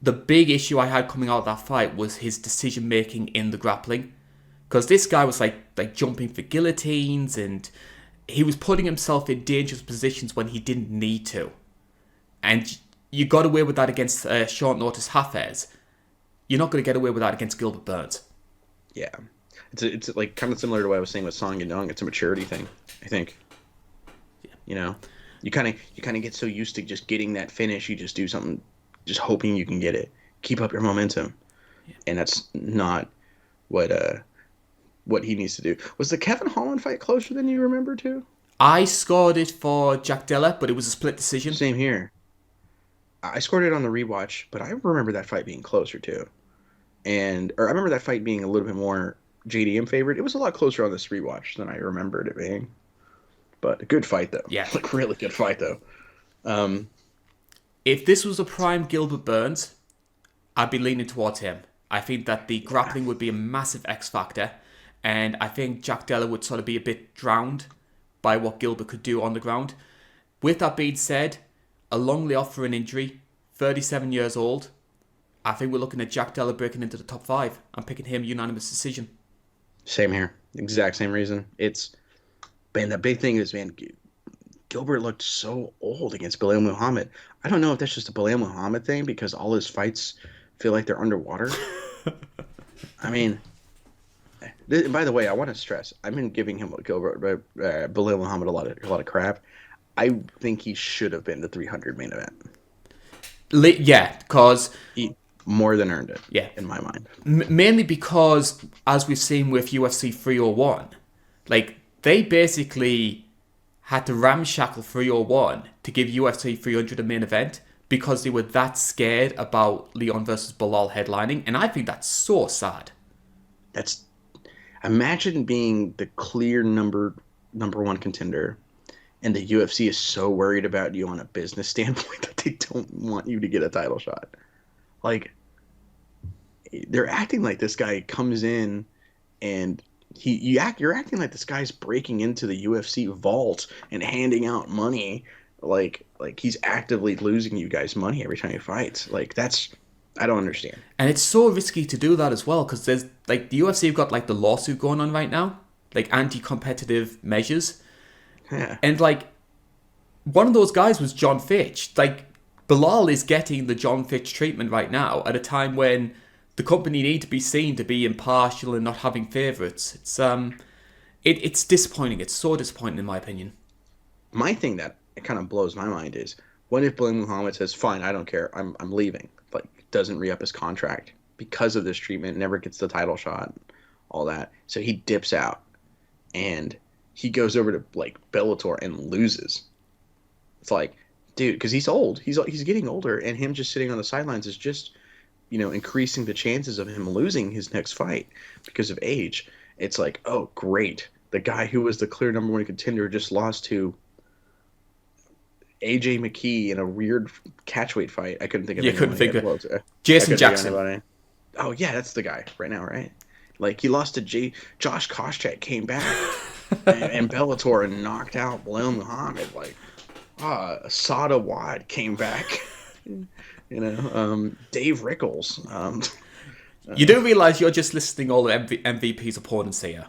the big issue I had coming out of that fight was his decision making in the grappling, because this guy was like jumping for guillotines and he was putting himself in dangerous positions when he didn't need to, and you got away with that against short notice Hafez. You're not going to get away with that against Gilbert Burns. Yeah. It's like kind of similar to what I was saying with Song Yadong. It's a maturity thing, I think. Yeah. You kind of get so used to just getting that finish, you just do something, just hoping you can get it. Keep up your momentum. Yeah. And that's not what he needs to do. Was the Kevin Holland fight closer than you remember too? I scored it for Jack Della, but it was a split decision. Same here. I scored it on the rewatch, but I remember that fight being closer too. or I remember that fight being a little bit more JDM favored. It was a lot closer on this rewatch than I remembered it being. But a good fight though. Yeah. Like really good fight though. If this was a prime Gilbert Burns, I'd be leaning towards him. I think that the grappling would be a massive X factor, and I think Jack Della would sort of be a bit drowned by what Gilbert could do on the ground. With that being said, a long layoff for an injury, 37 years old, I think we're looking at Jack Della breaking into the top 5. I'm picking him unanimous decision. Same here. Exact same reason. Man, the big thing is, man, Gilbert looked so old against Belal Muhammad. I don't know if that's just a Belal Muhammad thing because all his fights feel like they're underwater. I mean, by the way, I want to stress, I've been giving him Belal Muhammad a lot of crap. I think he should have been the 300 main event. Yeah, because He more than earned it. Yeah, in my mind. Mainly because, as we've seen with UFC 301, like they basically had to ramshackle 301 to give UFC 300 a main event because they were that scared about Leon versus Belal headlining, and I think that's so sad. Imagine being the clear number one contender, and the UFC is so worried about you on a business standpoint that they don't want you to get a title shot. Like, they're acting like this guy comes in and you're acting like this guy's breaking into the UFC vault and handing out money like he's actively losing you guys money every time he fights. Like, I don't understand. And it's so risky to do that as well because there's like the UFC have got like the lawsuit going on right now, like anti-competitive measures. Yeah. And like one of those guys was John Fitch. Like Belal is getting the John Fitch treatment right now at a time when the company need to be seen to be impartial and not having favourites. It's disappointing. It's so disappointing in my opinion. My thing that it kind of blows my mind is, what if Belal Muhammad says, "Fine, I don't care. I'm leaving." Like, doesn't re-up his contract because of this treatment, never gets the title shot, all that. So he dips out and he goes over to like Bellator and loses. It's like, dude, because he's old. He's getting older, and him just sitting on the sidelines is just, increasing the chances of him losing his next fight because of age. It's like, oh, great. The guy who was the clear number 1 contender just lost to AJ McKee in a weird catchweight fight. I couldn't think of anyone. Jason Jackson. Oh, yeah, that's the guy right now, right? Like, he lost to Josh Koscheck, came back and Bellator and knocked out Belal Muhammad. Like, Asada Wad came back. Dave Rickles. You do realize you're just listing all the MVP's opponents here.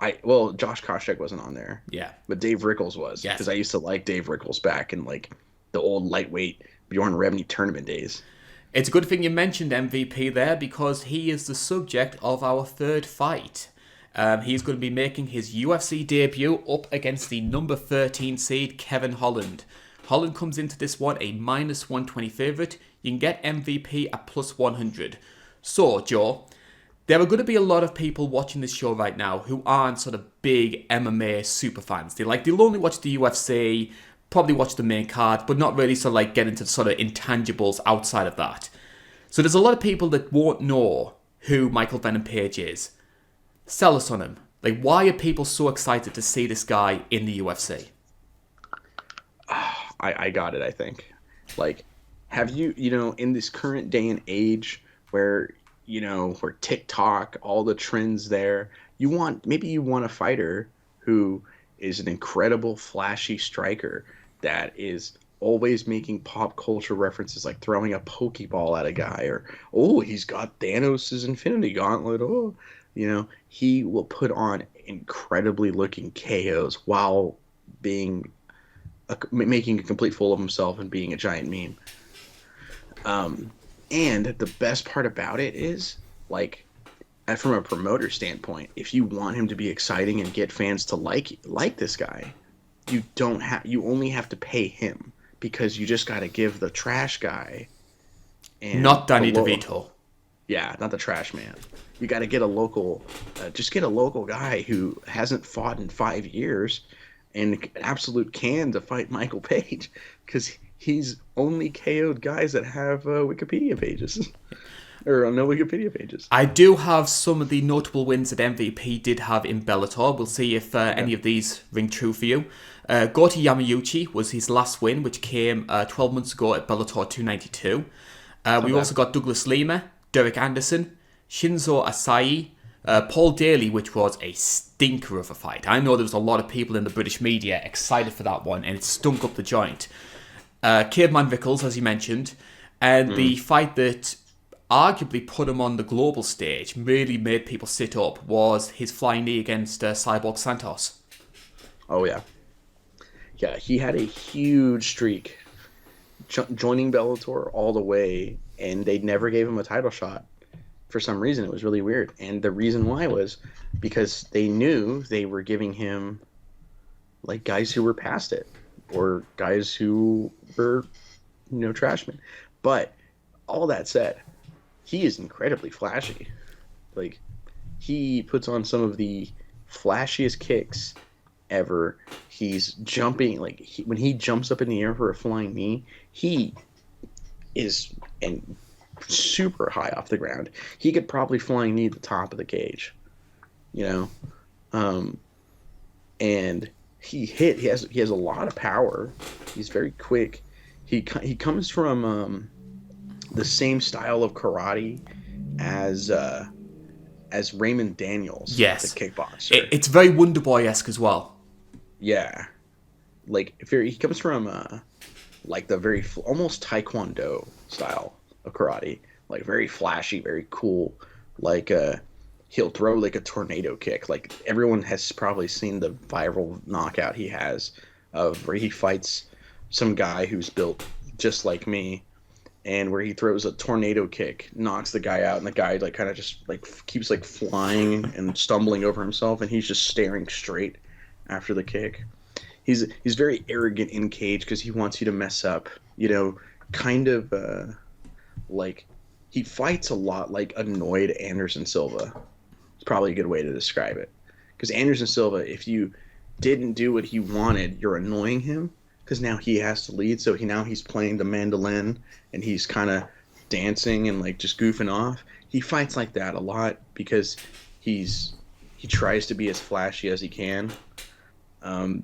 Josh Koscheck wasn't on there. Yeah. But Dave Rickles was. Yes. Because I used to like Dave Rickles back in like the old lightweight Bjorn Rebney tournament days. It's a good thing you mentioned MVP there because he is the subject of our third fight. He's going to be making his UFC debut up against the number 13 seed Kevin Holland. Holland comes into this one a minus 120 favourite. You can get MVP at plus 100. So, Joe, there are going to be a lot of people watching this show right now who aren't sort of big MMA super fans. They'll only watch the UFC, probably watch the main card, but not really sort of like get into sort of intangibles outside of that. So there's a lot of people that won't know who Michael Venom Page is. Sell us on him. Like, why are people so excited to see this guy in the UFC? I got it, I think. Like, have you, in this current day and age where, where TikTok, all the trends there, maybe you want a fighter who is an incredible, flashy striker that is always making pop culture references, like throwing a Pokeball at a guy, or, oh, he's got Thanos' Infinity Gauntlet, oh, he will put on incredibly looking KOs while making a complete fool of himself and being a giant meme. And the best part about it is, like, from a promoter standpoint, if you want him to be exciting and get fans to like this guy, you only have to pay him, because you just got to give the trash guy, and not Danny DeVito. Yeah, not the trash man. You got to get a local, guy who hasn't fought in 5 years and an absolute can to fight Michael Page, because he's only KO'd guys that have Wikipedia pages. or on no Wikipedia pages. I do have some of the notable wins that MVP did have in Bellator. We'll see if any of these ring true for you. Gota Yamauchi was his last win, which came 12 months ago at Bellator 292. We've also got Douglas Lima, Derek Anderson, Shinzo Asai, Paul Daly, which was a stinker of a fight. I know there was a lot of people in the British media excited for that one, and it stunk up the joint. Caveman Vickles, as you mentioned, and the fight that arguably put him on the global stage, really made people sit up, was his flying knee against Cyborg Santos. Oh, yeah. Yeah, he had a huge streak joining Bellator all the way, and they never gave him a title shot. For some reason, it was really weird. And the reason why was because they knew they were giving him like guys who were past it or guys who were, trashmen. But all that said, he is incredibly flashy. Like, he puts on some of the flashiest kicks ever. He's jumping, when he jumps up in the air for a flying knee, he is super high off the ground. He could probably flying knee the top of the cage, and he has a lot of power. He's very quick. He comes from the same style of karate as Raymond Daniels, yes, the kickboxer. It's very Wonder Boy-esque as well. Yeah, he comes from the very almost Taekwondo style of karate, like very flashy, very cool. He'll throw like a tornado kick. Like, everyone has probably seen the viral knockout he has of where he fights some guy who's built just like me, and where he throws a tornado kick, knocks the guy out, and the guy kind of just keeps flying and stumbling over himself, and he's just staring straight after the kick. He's very arrogant in cage because he wants you to mess up. Kind of he fights a lot like annoyed Anderson Silva. It's probably a good way to describe it. Because Anderson Silva, if you didn't do what he wanted, you're annoying him. Because now he has to lead, so he's playing the mandolin and he's kind of dancing and just goofing off. He fights like that a lot because he tries to be as flashy as he can. And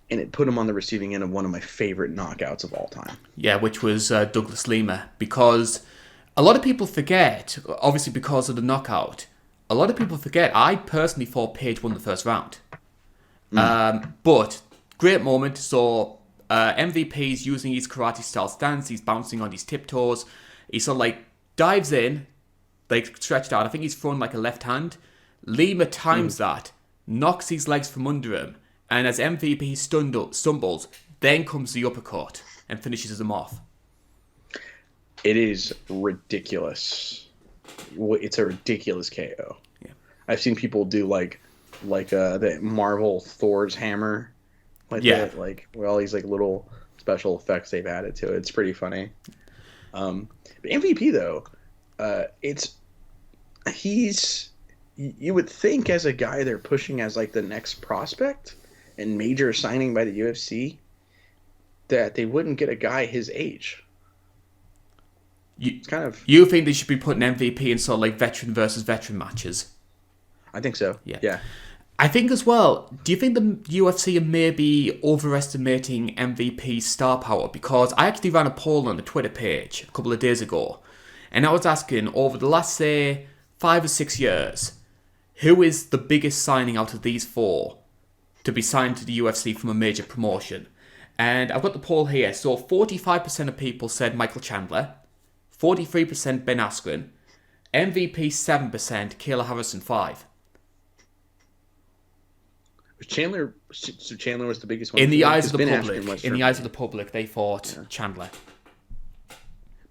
it put him on the receiving end of one of my favorite knockouts of all time. Yeah, which was Douglas Lima. Because a lot of people forget, obviously because of the knockout, a lot of people forget, I personally thought Page won the first round. But great moment. So MVP's using his karate style stance. He's bouncing on his tiptoes. He sort of dives in, stretched out. I think he's thrown a left hand. Lima times that, knocks his legs from under him. And as MVP stumbles, then comes the uppercut and finishes him off. It is ridiculous. It's a ridiculous KO. Yeah, I've seen people do the Marvel Thor's hammer, that, with all these little special effects they've added to it. It's pretty funny. But MVP though, you would think as a guy they're pushing as the next prospect and major signing by the UFC, that they wouldn't get a guy his age. You think they should be putting MVP in sort of veteran versus veteran matches? I think so. Yeah. I think as well, do you think the UFC are maybe overestimating MVP's star power? Because I actually ran a poll on the Twitter page a couple of days ago, and I was asking, over the last, say, 5 or 6 years, who is the biggest signing out of these four to be signed to the UFC from a major promotion? And I've got the poll here. So 45% of people said Michael Chandler, 43% Ben Askren, MVP 7%, Kayla Harrison 5%. Chandler was the biggest one. In the eyes of the public. In the eyes of the public, they thought Chandler.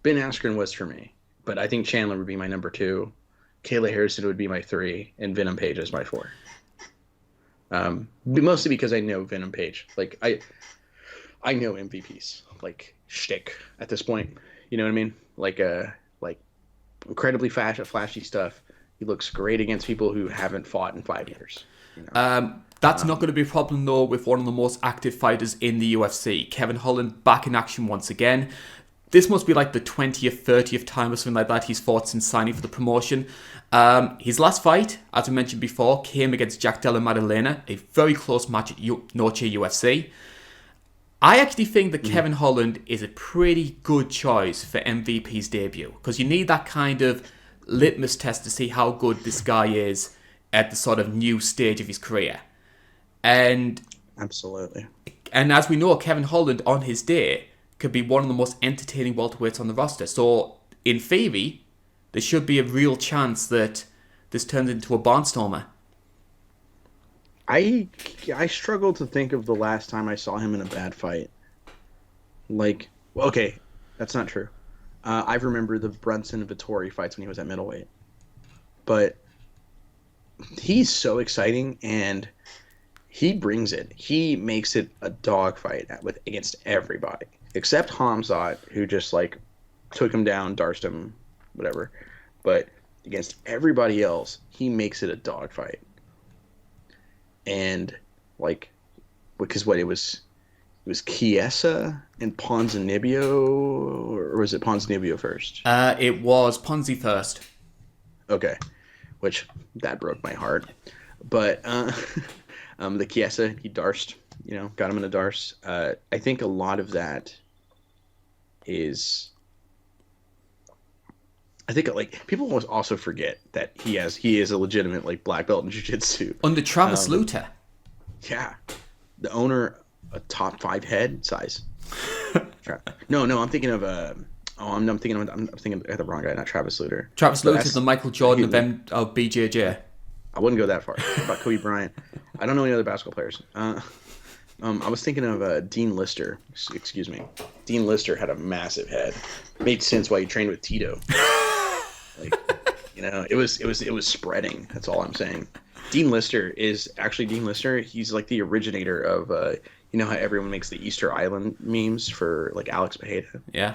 Ben Askren was for me, but I think Chandler would be my number 2. Kayla Harrison would be my 3, and Venom Page is my 4. Mostly because I know Venom Page. I know MVPs shtick at this point. You know what I mean? Incredibly flashy stuff. He looks great against people who haven't fought in 5 years. That's not going to be a problem though with one of the most active fighters in the UFC. Kevin Holland back in action once again. this must be like the 20th, 30th time or something like that he's fought since signing for the promotion. His last fight, as I mentioned before, came against Jack Della Maddalena, a very close match at Noche UFC. I actually think that Kevin Holland is a pretty good choice for MVP's debut, because you need that kind of litmus test to see how good this guy is at the sort of new stage of his career. And Absolutely. And as we know, Kevin Holland on his day could be one of the most entertaining welterweights on the roster. So, in theory, there should be a real chance that this turns into a barnstormer. I struggle to think of the last time I saw him in a bad fight. Like, okay, that's not true. I remember the Brunson and Vettori fights when he was at middleweight. But he's so exciting, and he brings it. He makes it a dogfight against everybody, except Hamzat, who just like took him down, darsed him, whatever. But against everybody else, he makes it a dogfight. And like, because what it was Chiesa and Ponzinibbio, or was it Ponzinibbio first? It was Ponzi first. Okay, which that broke my heart. But the Chiesa, he darsed, got him in a darce. I think a lot of that is, I think like people almost also forget that he is a legitimate like black belt in jiu-jitsu. Under Travis Lutter. Yeah, the owner, a top 5 head size. No, I'm thinking of I'm thinking of the wrong guy, not Travis Lutter. Travis Lutter is the Michael Jordan of BJJ. I wouldn't go that far. What about Kobe Bryant? I don't know any other basketball players. I was thinking of Dean Lister. Excuse me. Dean Lister had a massive head. Made sense why he trained with Tito. Like, it was spreading. That's all I'm saying. Dean Lister. He's like the originator of how everyone makes the Easter Island memes for like Alex Bejeda. Yeah.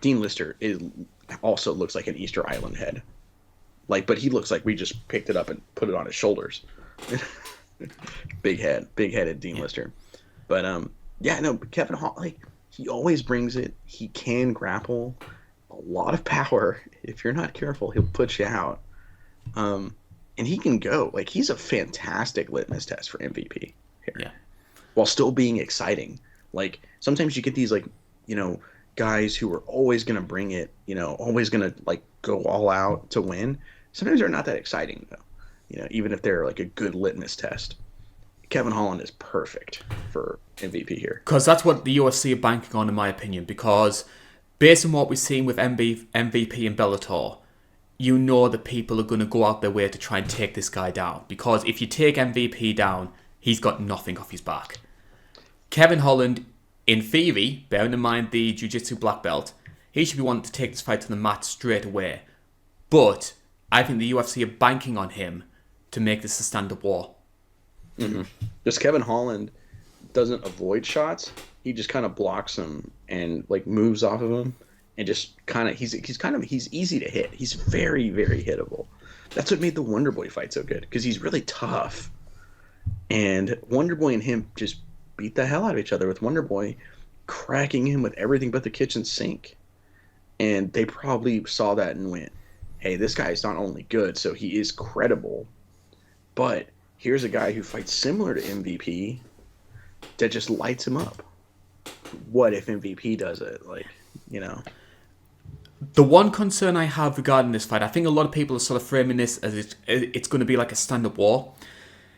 Dean Lister also looks like an Easter Island head. Like, but he looks like we just picked it up and put it on his shoulders. Big-headed Dean Lister. But Kevin Hall, like, he always brings it. He can grapple, a lot of power. If you're not careful, he'll put you out. And he can go. Like, he's a fantastic litmus test for MVP here. Yeah. While still being exciting. Like, sometimes you get these, like, guys who are always going to bring it, always going to, like, go all out to win. Sometimes they're not that exciting, though. Even if they're, like, a good litmus test. Kevin Holland is perfect for MVP here. Because that's what the UFC are banking on, in my opinion. Because based on what we've seen with MVP and Bellator, that people are going to go out their way to try and take this guy down. Because if you take MVP down, he's got nothing off his back. Kevin Holland, in theory, bearing in mind the Jiu-Jitsu black belt, he should be wanting to take this fight to the mat straight away. But I think the UFC are banking on him to make this a stand-up war. Mm-hmm. Just Kevin Holland doesn't avoid shots. He just kind of blocks them and like moves off of them, and just kind of he's easy to hit. He's very, very hittable. That's what made the Wonder Boy fight so good, because he's really tough. And Wonder Boy and him just beat the hell out of each other, with Wonder Boy cracking him with everything but the kitchen sink. And they probably saw that and went, hey, this guy is not only good, so he is credible, but here's a guy who fights similar to MVP that just lights him up. What if MVP does it? The one concern I have regarding this fight, I think a lot of people are sort of framing this as it's going to be like a stand-up war.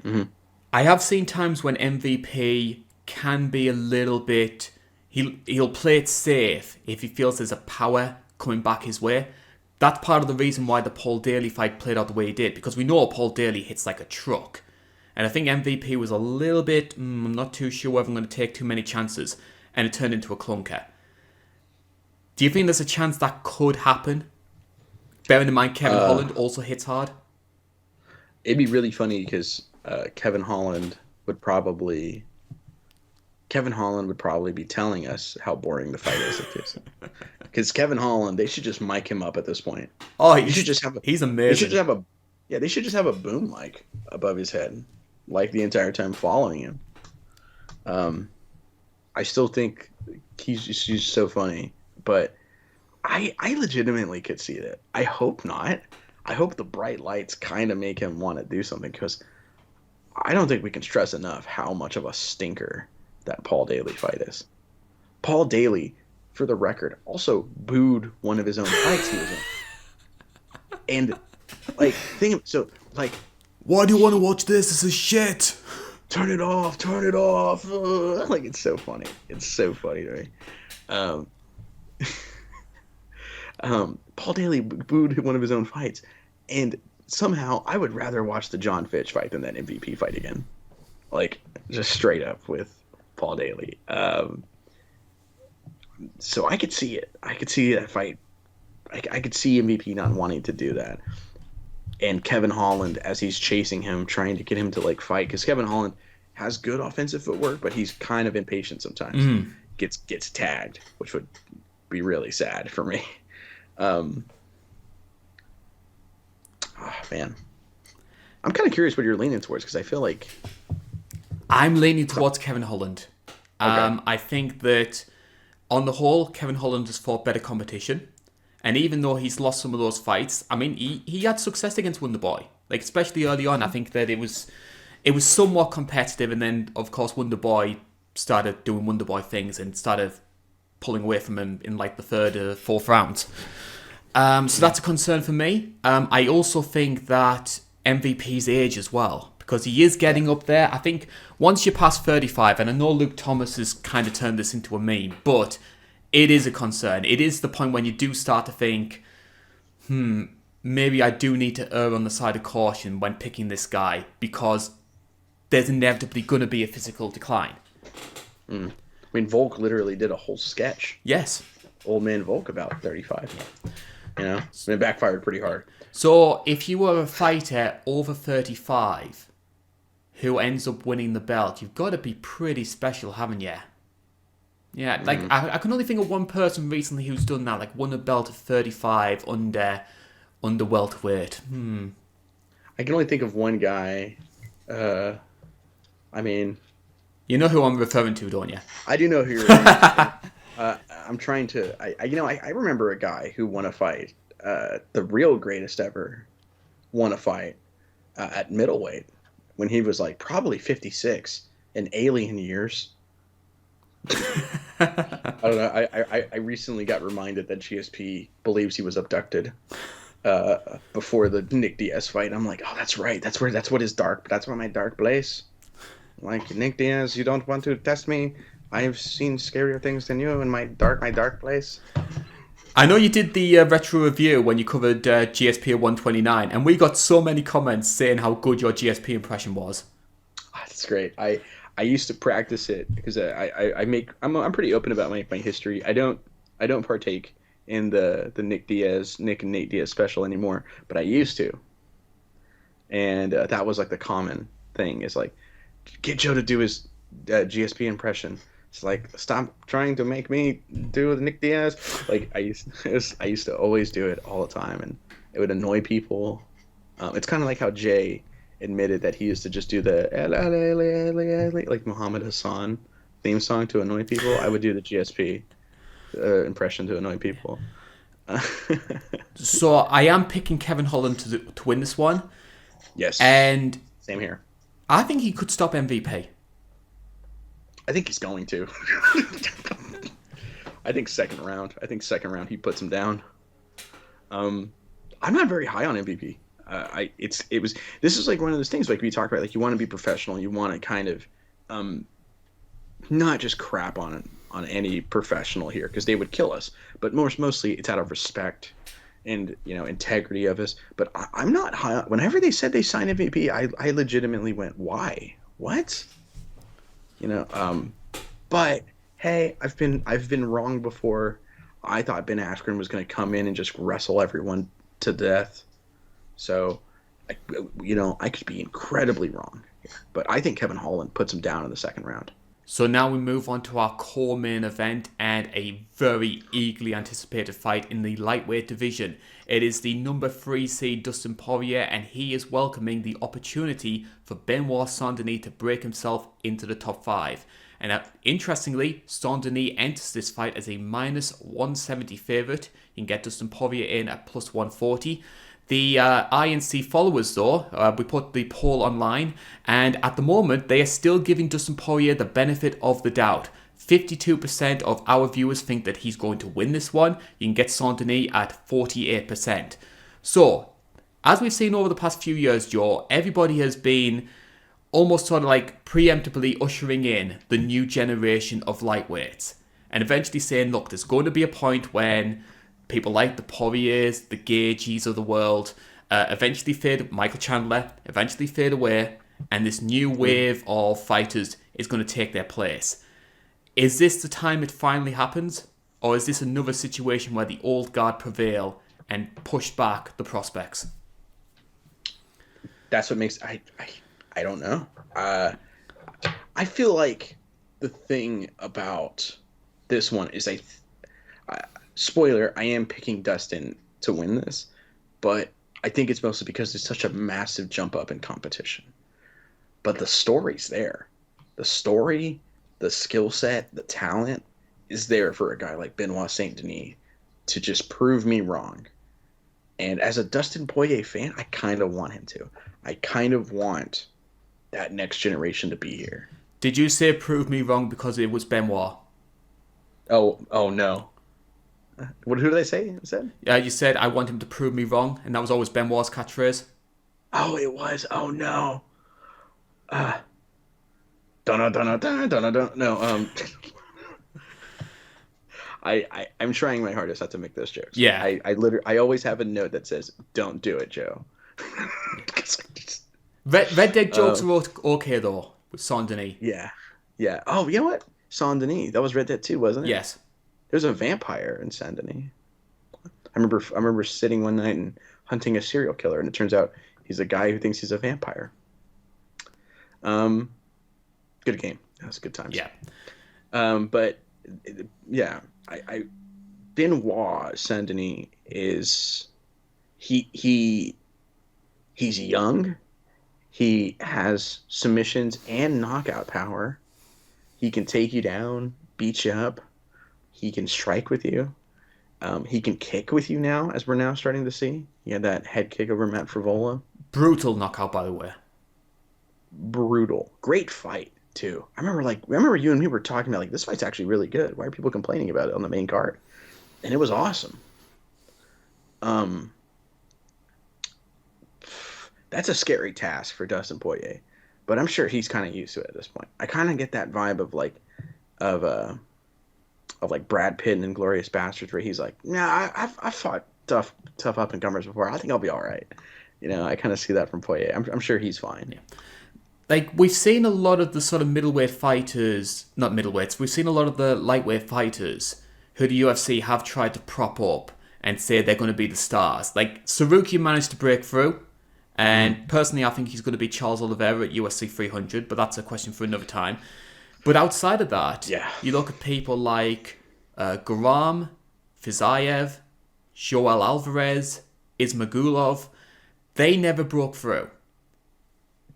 Mm-hmm. I have seen times when MVP can be a little bit... He'll play it safe if he feels there's a power coming back his way. That's part of the reason why the Paul Daly fight played out the way he did, because we know Paul Daly hits like a truck. And I think MVP was a little bit, I'm not too sure whether I'm going to take too many chances, and it turned into a clunker. Do you think there's a chance that could happen? Bearing in mind Kevin Holland also hits hard? It'd be really funny because Kevin Holland would probably be telling us how boring the fight is. Because Kevin Holland, they should just mic him up at this point. Oh, he's amazing. They should just have a boom mic above his head, like the entire time following him. I still think he's so funny, but I legitimately could see that. I hope not. I hope the bright lights kind of make him want to do something because I don't think we can stress enough how much of a stinker that Paul Daly fight is. Paul Daly, for the record, also booed one of his own fights he was in. And like why do you want to watch this? This is shit. Turn it off, turn it off. Like it's so funny. It's so funny to me. Um, Paul Daly booed one of his own fights, and somehow I would rather watch the John Fitch fight than that MVP fight again. Like just straight up with Paul Daly. So I could see it. I could see that fight. I could see MVP not wanting to do that. And Kevin Holland, as he's chasing him, trying to get him to like fight, because Kevin Holland has good offensive footwork, but he's kind of impatient sometimes. Gets tagged, which would be really sad for me. Oh man, I'm kind of curious what you're leaning towards because I feel like I'm leaning towards Kevin Holland. Okay. I think that on the whole, Kevin Holland has fought better competition. And even though he's lost some of those fights, I mean, he had success against Wonderboy. Like, especially early on, I think that it was somewhat competitive. And then, of course, Wonderboy started doing Wonderboy things and started pulling away from him in, like, the third or fourth round. So that's a concern for me. I also think that MVP's age as well, because he is getting up there. I think once you're past 35, and I know Luke Thomas has kind of turned this into a meme, but it is a concern. It is the point when you do start to think, maybe I do need to err on the side of caution when picking this guy because there's inevitably going to be a physical decline. I mean, Volk literally did a whole sketch. Yes. Old man Volk about 35. You know, it backfired pretty hard. So if you were a fighter over 35 who ends up winning the belt, you've got to be pretty special, haven't you? Yeah, like I can only think of one person recently who's done that, like won a belt at 35 under welterweight. I can only think of one guy. I mean, you know who I'm referring to, don't you? I do know who you're referring to. I'm trying to. I remember a guy who won a fight. The real greatest ever won a fight at middleweight when he was like probably 56 in alien years. I don't know. I recently got reminded that GSP believes he was abducted before the Nick Diaz fight. I'm like, oh, that's right. That's what his dark. That's where my dark place. Like Nick Diaz, you don't want to test me. I've seen scarier things than you in my dark place. I know you did the retro review when you covered GSP at 129, and we got so many comments saying how good your GSP impression was. That's great. I used to practice it because I'm pretty open about my history. I don't partake in the Nick and Nate Diaz special anymore, but I used to. And that was like the common thing is like, get Joe to do his GSP impression. It's like, stop trying to make me do the Nick Diaz. Like I used to always do it all the time, and it would annoy people. It's kind of like how Jay admitted that he used to just do the like Muhammad Hassan theme song to annoy people. I would do the GSP impression to annoy people. So I am picking Kevin Holland to win this one. Yes. And same here. I think he could stop MVP. I think he's going to. I think second round he puts him down. I'm not very high on MVP. This is like one of those things like we talked about, like you want to be professional, you want to kind of not just crap on any professional here because they would kill us, but mostly it's out of respect and integrity of us. But I'm not high on, whenever they said they signed MVP, I legitimately went, why? What? But hey, I've been wrong before. I thought Ben Askren was going to come in and just wrestle everyone to death. So, I could be incredibly wrong here. But I think Kevin Holland puts him down in the second round. So now we move on to our core main event and a very eagerly anticipated fight in the lightweight division. It is the number 3 seed Dustin Poirier, and he is welcoming the opportunity for Benoit Saint-Denis to break himself into the top 5. And interestingly, Saint-Denis enters this fight as a minus 170 favourite. You can get Dustin Poirier in at plus 140. The INC followers, though, we put the poll online, and at the moment, they are still giving Dustin Poirier the benefit of the doubt. 52% of our viewers think that he's going to win this one. You can get Saint-Denis at 48%. So, as we've seen over the past few years, Joe, everybody has been almost sort of like preemptively ushering in the new generation of lightweights. And eventually saying, look, there's going to be a point when people like the Poiriers, the Gages of the world, eventually fade, Michael Chandler, eventually fade away, and this new wave of fighters is going to take their place. Is this the time it finally happens? Or is this another situation where the old guard prevail and push back the prospects? That's what makes... I don't know. I feel like the thing about this one is spoiler, I am picking Dustin to win this, but I think it's mostly because there's such a massive jump up in competition. But the story's there. The story, the skill set, the talent is there for a guy like Benoit Saint-Denis to just prove me wrong. And as a Dustin Poirier fan, I kind of want him to. I kind of want that next generation to be here. Did you say prove me wrong because it was Benoit? Oh no. Who did I say? You said I want him to prove me wrong, and that was always Benoit's catchphrase. Oh, it was. Oh no. No. I'm trying my hardest not to make those jokes. Yeah. I always have a note that says, "Don't do it, Joe." Red Dead jokes are okay though with Saint-Denis. Yeah. Oh, you know what? Saint-Denis. That was Red Dead 2, wasn't it? Yes. There's a vampire in Saint-Denis. I remember sitting one night and hunting a serial killer, and it turns out he's a guy who thinks he's a vampire. Good game. That was good times. Yeah. But yeah, I Benoit Saint-Denis is he's young. He has submissions and knockout power. He can take you down, beat you up. He can strike with you. He can kick with you now, as we're now starting to see. He had that head kick over Matt Frivola. Brutal knockout, by the way. Brutal. Great fight, too. I remember you and me were talking about, this fight's actually really good. Why are people complaining about it on the main card? And it was awesome. That's a scary task for Dustin Poirier, but I'm sure he's kind of used to it at this point. I kind of get that vibe of Brad Pitt in Inglourious Basterds, where he's like, "Nah, I've fought tough up and comers before. I think I'll be all right." I kind of see that from Poirier. I'm sure he's fine. Yeah. We've seen a lot of the sort of middleweight fighters, not middleweights. We've seen a lot of the lightweight fighters who the UFC have tried to prop up and say they're going to be the stars. Sarukian managed to break through. And personally, I think he's going to be Charles Oliveira at UFC 300, but that's a question for another time. But outside of that, you look at people like Garam, Fizayev, Joel Alvarez, Ismagulov. They never broke through.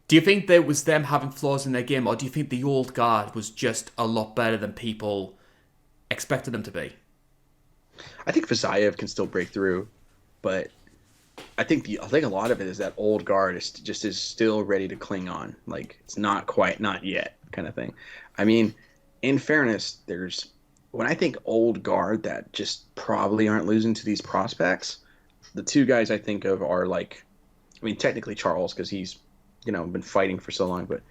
Do you think that was them having flaws in their game, or do you think the old guard was just a lot better than people expected them to be? I think Fizayev can still break through, but I think a lot of it is that old guard is still ready to cling on. It's not quite, not yet kind of thing. I mean, in fairness, when I think old guard that just probably aren't losing to these prospects, the two guys I think of are technically Charles, because he's, been fighting for so long, but,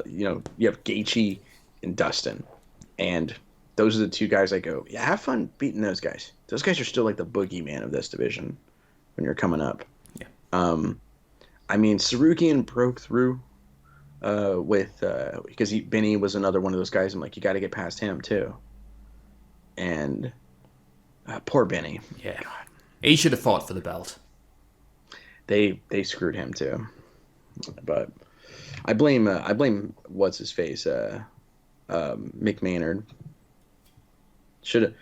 you have Gaethje and Dustin, and those are the two guys I go, yeah, have fun beating those guys. Those guys are still the boogeyman of this division when you're coming up. Yeah. Sarukian broke through because Benny was another one of those guys. I'm like, you got to get past him too. And poor Benny. Yeah. God. He should have fought for the belt. They screwed him too. But I blame what's his face, Mick Maynard. Should have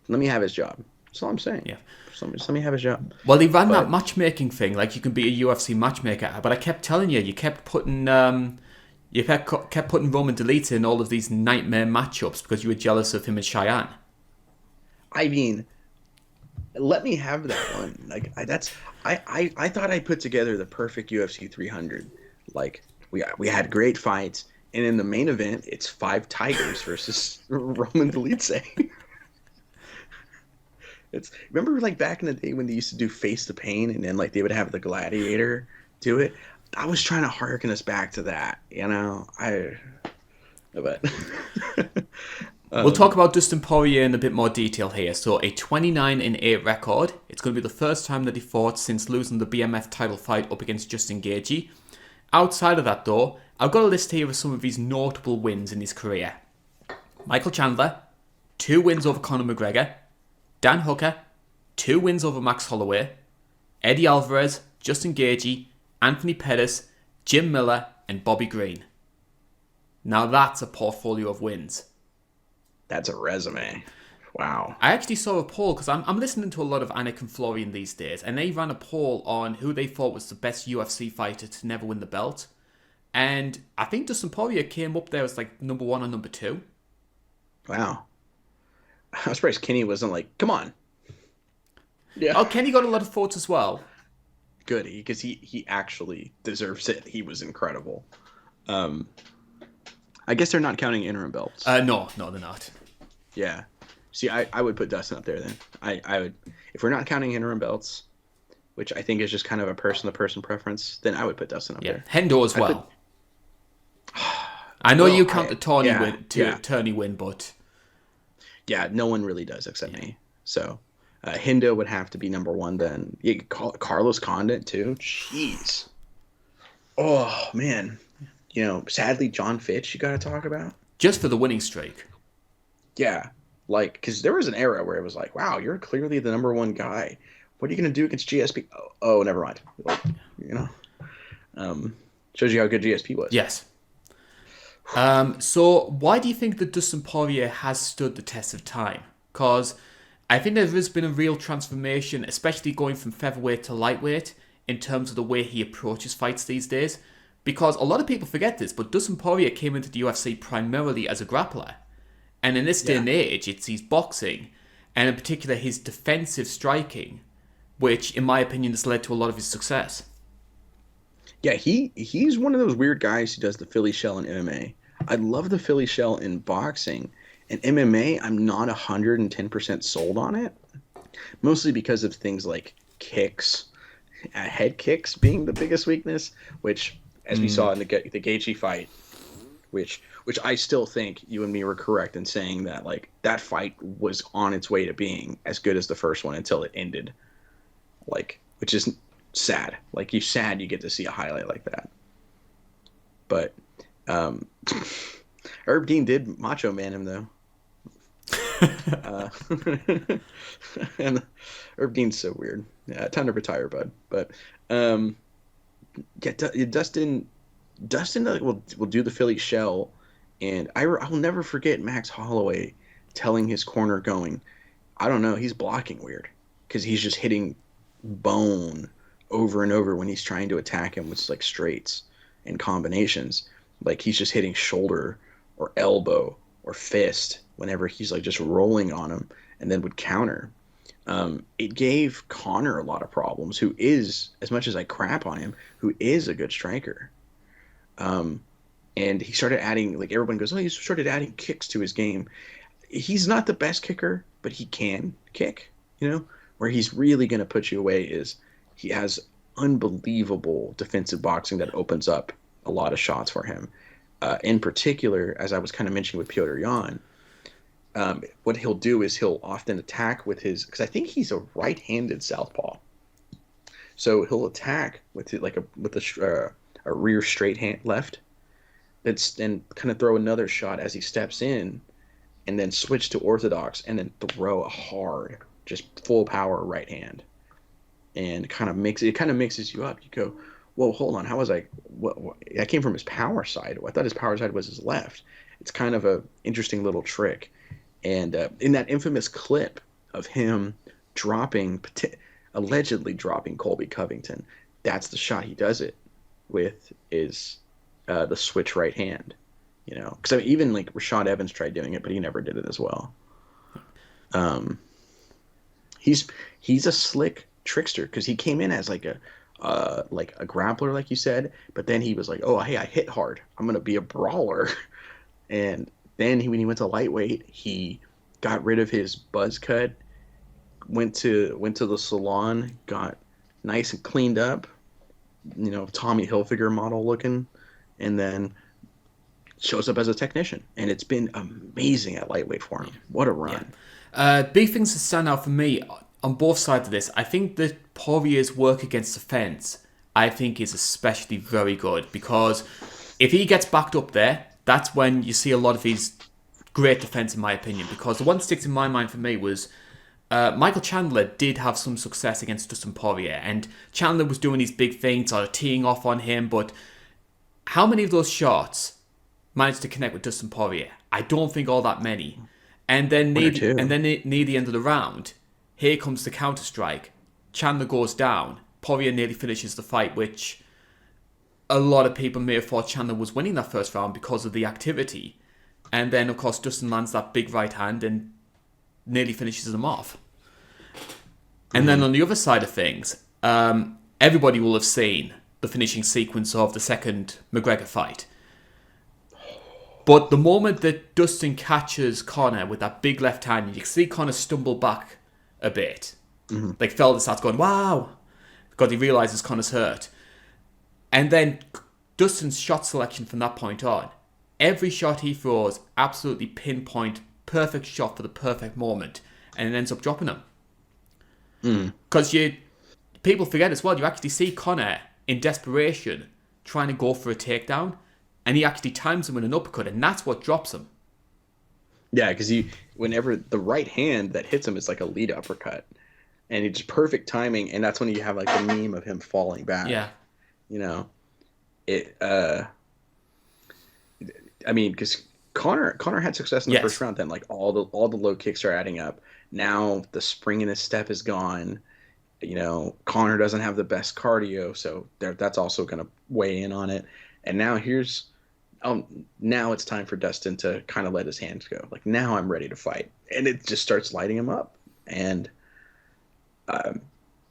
let me have his job. That's all I'm saying. Yeah. Just let me have his job. Well, they ran that matchmaking thing, you can be a UFC matchmaker, but I kept telling you, you kept putting You kept putting Roman Delete in all of these nightmare matchups because you were jealous of him and Cheyenne. I mean, let me have that one. Like I thought I put together the perfect UFC 300. Like we had great fights, and in the main event, it's five tigers versus Roman Dolidze. It's remember like back in the day when they used to do Face the Pain, and then like they would have the gladiator do it. I was trying to harken us back to that, you know. But We'll talk about Dustin Poirier in a bit more detail here. So a 29-8 record. It's going to be the first time that he fought since losing the BMF title fight up against Justin Gaethje. Outside of that though, I've got a list here of some of his notable wins in his career. Michael Chandler, 2 wins over Conor McGregor. Dan Hooker, 2 wins over Max Holloway. Eddie Alvarez, Justin Gaethje, Anthony Pettis, Jim Miller, and Bobby Green. Now that's a portfolio of wins. that's a resume. Wow. I actually saw a poll because I'm listening to a lot of Anik and Florian these days, and they ran a poll on who they thought was the best UFC fighter to never win the belt. And I think Dustin Poirier came up there as like number 1 or number 2. Wow. I was surprised Kenny wasn't like, come on. Yeah. Oh, Kenny got a lot of votes as well. Good, because he actually deserves it. He was incredible. I guess they're not counting interim belts. No, they're not. Yeah. See, I would put Dustin up there then. I would, if we're not counting interim belts, which I think is just kind of a person-to-person preference, then I would put Dustin up there. Hendo as well. I know you count the tourney win, but yeah, no one really does except me. So Hendo would have to be number 1 then. You could call it Carlos Condit too. Jeez. Oh man. You know, sadly John Fitch you got to talk about. Just for the winning streak. Yeah. Like, because there was an era where it was like, wow, you're clearly the number 1 guy. What are you going to do against GSP? Oh, never mind. Like, you know, shows you how good GSP was. Yes. So why do you think that Dustin Poirier has stood the test of time? Because I think there has been a real transformation, especially going from featherweight to lightweight, in terms of the way he approaches fights these days. Because a lot of people forget this, but Dustin Poirier came into the UFC primarily as a grappler. And in this day and age, it's his boxing, and in particular his defensive striking, which, in my opinion, has led to a lot of his success. Yeah, he's one of those weird guys who does the Philly shell in MMA. I love the Philly shell in boxing. In MMA, I'm not 110% sold on it. Mostly because of things like kicks, head kicks being the biggest weakness, which, as we saw in the Gaethje fight, which I still think you and me were correct in saying that, like, that fight was on its way to being as good as the first one until it ended. Like, which is sad. Like, you get to see a highlight like that. But Herb Dean did Macho Man him though. And Herb Dean's so weird. Yeah, time to retire, bud. But Dustin will do the Philly shell, and I will never forget Max Holloway telling his corner, going, I don't know, he's blocking weird, because he's just hitting bone over and over when he's trying to attack him with like straights and combinations. Like, he's just hitting shoulder or elbow or fist whenever he's like just rolling on him, and then would counter. It gave Conor a lot of problems, who is, as much as I crap on him, who is a good striker. And he started adding, like, everyone goes, oh, he started adding kicks to his game. He's not the best kicker, but he can kick, you know? Where he's really going to put you away is he has unbelievable defensive boxing that opens up a lot of shots for him. In particular, as I was kind of mentioning with Petr Yan, what he'll do is he'll often attack with his, because I think he's a right-handed southpaw. So he'll attack with it, like a rear straight hand left, and kind of throw another shot as he steps in, and then switch to orthodox, and then throw a hard, just full power right hand, and it kind of mixes you up. You go, whoa, hold on, how was I? What? I came from his power side. I thought his power side was his left. It's kind of a interesting little trick. And in that infamous clip of him allegedly dropping Colby Covington, that's the shot he does it with, is the switch right hand. Because I mean, even like Rashad Evans tried doing it, but he never did it as well. He's a slick trickster because he came in as like a grappler, like you said, but then he was like, oh hey, I hit hard, I'm gonna be a brawler. And then when he went to lightweight, he got rid of his buzz cut, went to the salon, got nice and cleaned up, Tommy Hilfiger model looking, and then shows up as a technician, and it's been amazing at lightweight for him. What a run. Big things that stand out for me on both sides of this. I think that Poirier's work against the fence, I think, is especially very good, because if he gets backed up there, that's when you see a lot of his great defense, in my opinion. Because the one that sticks in my mind for me was Michael Chandler did have some success against Dustin Poirier, and Chandler was doing these big things, sort of teeing off on him, but how many of those shots managed to connect with Dustin Poirier? I don't think all that many. And then near the end of the round, here comes the counter strike. Chandler goes down. Poirier nearly finishes the fight, which a lot of people may have thought Chandler was winning that first round because of the activity. And then, of course, Dustin lands that big right hand and nearly finishes him off. And then on the other side of things, everybody will have seen the finishing sequence of the second McGregor fight. But the moment that Dustin catches Conor with that big left hand, you can see Conor stumble back a bit. Like Felder starts going, wow, because he realises Conor's hurt. And then Dustin's shot selection from that point on, every shot he throws, absolutely pinpoint, perfect shot for the perfect moment, and it ends up dropping him. Because people forget as well, you actually see Conor in desperation trying to go for a takedown, and he actually times him with an uppercut, and that's what drops him. Yeah, because whenever the right hand that hits him is like a lead uppercut, and it's perfect timing, and that's when you have like the meme of him falling back. Yeah. I mean, because Conor had success in the first round. Then like all the low kicks are adding up. Now the spring in his step is gone. Conor doesn't have the best cardio, so that's also going to weigh in on it. And now now it's time for Dustin to kind of let his hands go. Like, now I'm ready to fight, and it just starts lighting him up. And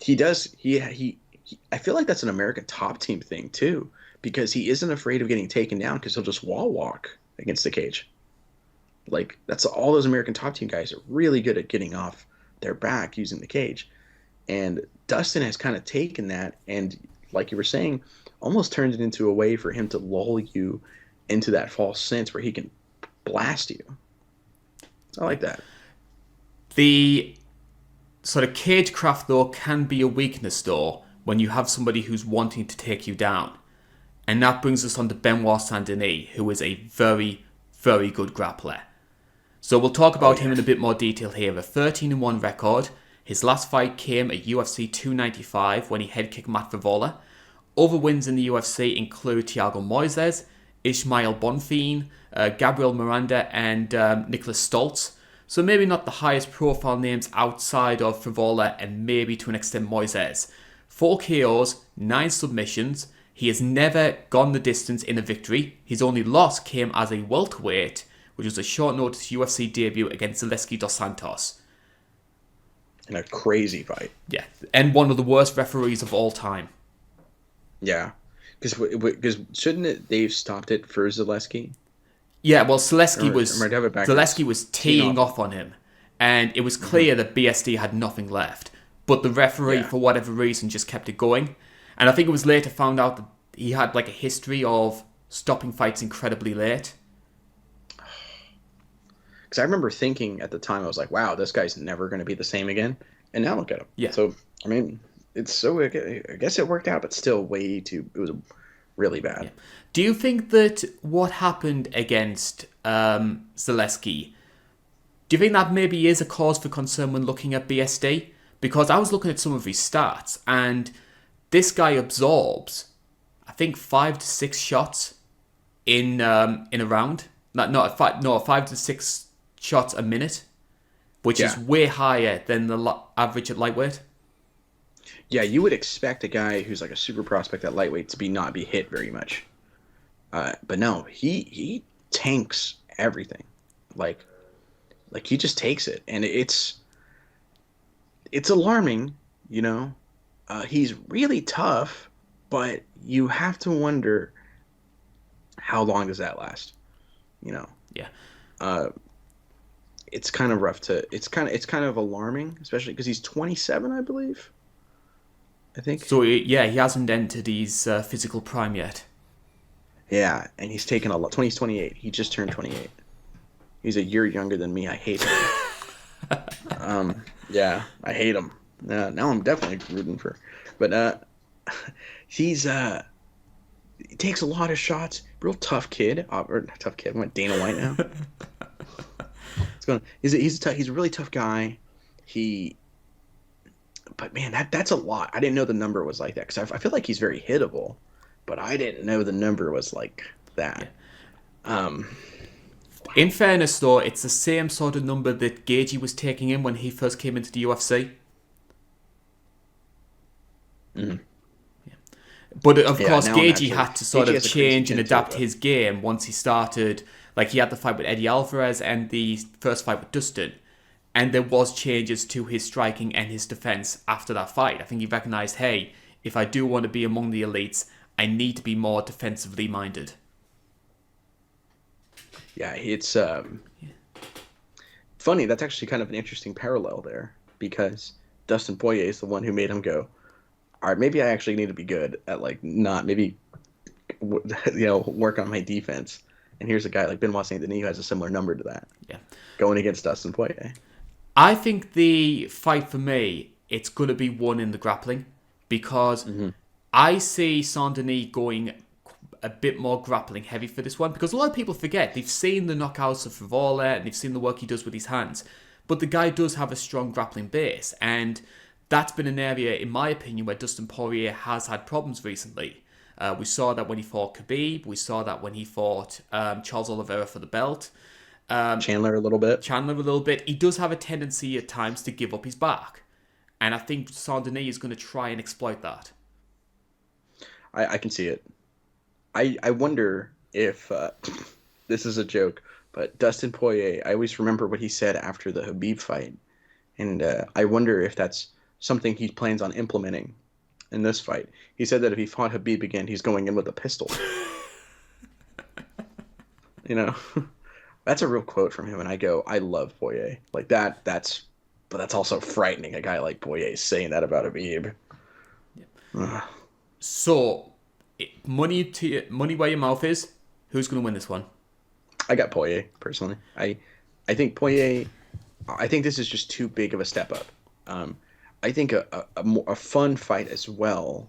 he does. He I feel like that's an American Top Team thing too, because he isn't afraid of getting taken down because he'll just wall walk against the cage. Like, that's all those American Top Team guys are really good at getting off their back using the cage. And Dustin has kind of taken that and, like you were saying, almost turned it into a way for him to lull you into that false sense where he can blast you. I like that. The sort of cagecraft, though, can be a weakness, though, when you have somebody who's wanting to take you down. And that brings us on to Benoit Saint-Denis, who is a very, very good grappler. So we'll talk about him in a bit more detail here. A 13-1 record. His last fight came at UFC 295 when he head-kicked Matt Favola. Other wins in the UFC include Thiago Moises, Ismael Bonfim, Gabriel Miranda, and Nicholas Stoltz. So maybe not the highest profile names outside of Favola and maybe to an extent Moises. 4 KOs, 9 submissions. He has never gone the distance in a victory. His only loss came as a welterweight, which was a short notice UFC debut against Zaleski dos Santos. In a crazy fight. Yeah, and one of the worst referees of all time. Yeah, because shouldn't they've stopped it for Zaleski? Yeah, well, Zaleski was teeing off on him, and it was clear that BSD had nothing left. But the referee, for whatever reason, just kept it going. And I think it was later found out that he had like a history of stopping fights incredibly late. Because I remember thinking at the time, I was like, wow, this guy's never going to be the same again. And now look at him. Yeah. So, I mean, I guess it worked out, but still it was really bad. Yeah. Do you think that what happened against Zaleski, do you think that maybe is a cause for concern when looking at BSD? Because I was looking at some of his stats, and this guy absorbs, I think, 5 to 6 shots in a round. 5 to 6 shots a minute, which is way higher than the average at lightweight. Yeah, you would expect a guy who's like a super prospect at lightweight to not be hit very much. But no, he tanks everything. Like he just takes it, and it's alarming, you know. He's really tough, but you have to wonder how long does that last, you know. Yeah. Uh, it's kind of rough to. It's kind of alarming, especially because he's 27, I believe. I think. So yeah, he hasn't entered his physical prime yet. Yeah, and he's taken a lot. 20, he's 28. He just turned 28. He's a year younger than me. I hate him. Yeah, I hate him. Now I'm definitely rooting for, but he's he takes a lot of shots. Real tough kid. Or not tough kid. I went Dana White now. It's going. He's a really tough guy. He, but man, that's a lot. I didn't know the number was like that because I feel like he's very hittable, but I didn't know the number was like that. Um, In fairness, though, it's the same sort of number that Gagey was taking in when he first came into the UFC. mhm. But of Yeah, course, now I'm Gagey actually. had to sort Gaethje of has a crazy change and chin too, adapt but his game once he started. Like, he had the fight with Eddie Alvarez and the first fight with Dustin. And there was changes to his striking and his defense after that fight. I think he recognized, hey, if I do want to be among the elites, I need to be more defensively minded. yeah, it's funny. That's actually kind of an interesting parallel there because Dustin Poirier is the one who made him go, all right, maybe I actually need to be good at like not maybe work on my defense. And here's a guy like Benoit Saint-Denis who has a similar number to that Yeah. going against Dustin Poirier. I think the fight for me, it's going to be won in the grappling because Hmm. I see Saint-Denis going a bit more grappling heavy for this one because a lot of people forget they've seen the knockouts of Favola and they've seen the work he does with his hands, but the guy does have a strong grappling base, and that's been an area, in my opinion, where Dustin Poirier has had problems recently. We saw that when he fought Khabib. We saw that when he fought Charles Oliveira for the belt. Chandler a little bit. Chandler a little bit. He does have a tendency at times to give up his back, and I think Saint-Denis is going to try and exploit that. I can see it. I wonder if this is a joke, but Dustin Poirier. I always remember what he said after the Khabib fight, and I wonder if that's something he plans on implementing in this fight. He said that if he fought Khabib again, he's going in with a pistol. You know, that's a real quote from him, and I go, I love Poirier like that. But that's also frightening. A guy like Poirier saying that about Khabib. Ugh. So, money where your mouth is. Who's going to win this one? I got Poirier personally. I think Poirier. I think this is just too big of a step up. I think a fun fight as well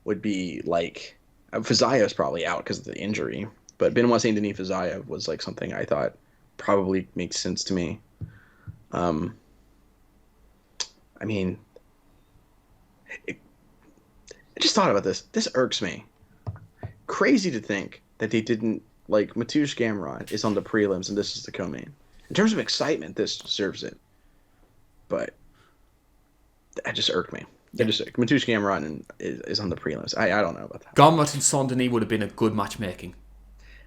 would be like Fiziev is probably out because of the injury, but Benoit Saint-Denis Fiziev was like something I thought probably makes sense to me. Um, I mean, I just thought about this. This irks me. Crazy to think that they didn't like Mateusz Gamrot is on the prelims and this is the co-main. In terms of excitement, this deserves it, but that just irked me. That just Mateusz Gamrot is on the prelims. I don't know about that. Garmot and Saint-Denis would have been a good matchmaking.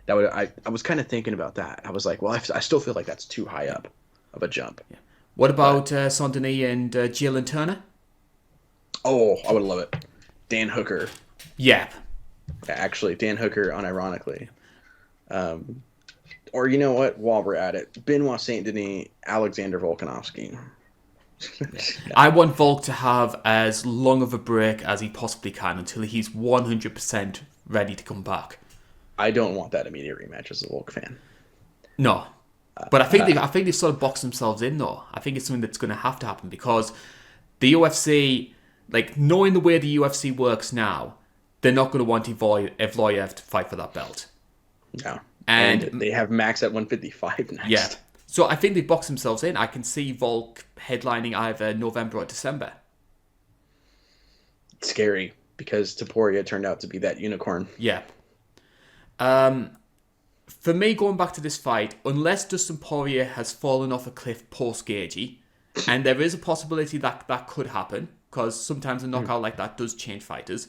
That would I was kind of thinking about that. I was like, well, I still feel like that's too high up of a jump. Yeah. What about Saint-Denis and Jalen Turner? Oh, I would love it. Dan Hooker. Yep. Actually, Dan Hooker, unironically. Or you know what? While we're at it, Benoit Saint-Denis, Alexander Volkanovski. I want Volk to have as long of a break as he possibly can until he's 100% ready to come back. I don't want that immediate rematch as a Volk fan. No. But I think they've sort of boxed themselves in, though. I think it's something that's going to have to happen because the UFC, like, knowing the way the UFC works now, they're not going to want Evloev to fight for that belt. No. And they have Max at 155 next. Yeah. So I think they've boxed themselves in. I can see Volk headlining either November or December. It's scary because Taporia turned out to be that unicorn. Yeah. For me, going back to this fight, unless Dustin Poirier has fallen off a cliff post-Gagey, and there is a possibility that that could happen, because sometimes a knockout like that does change fighters,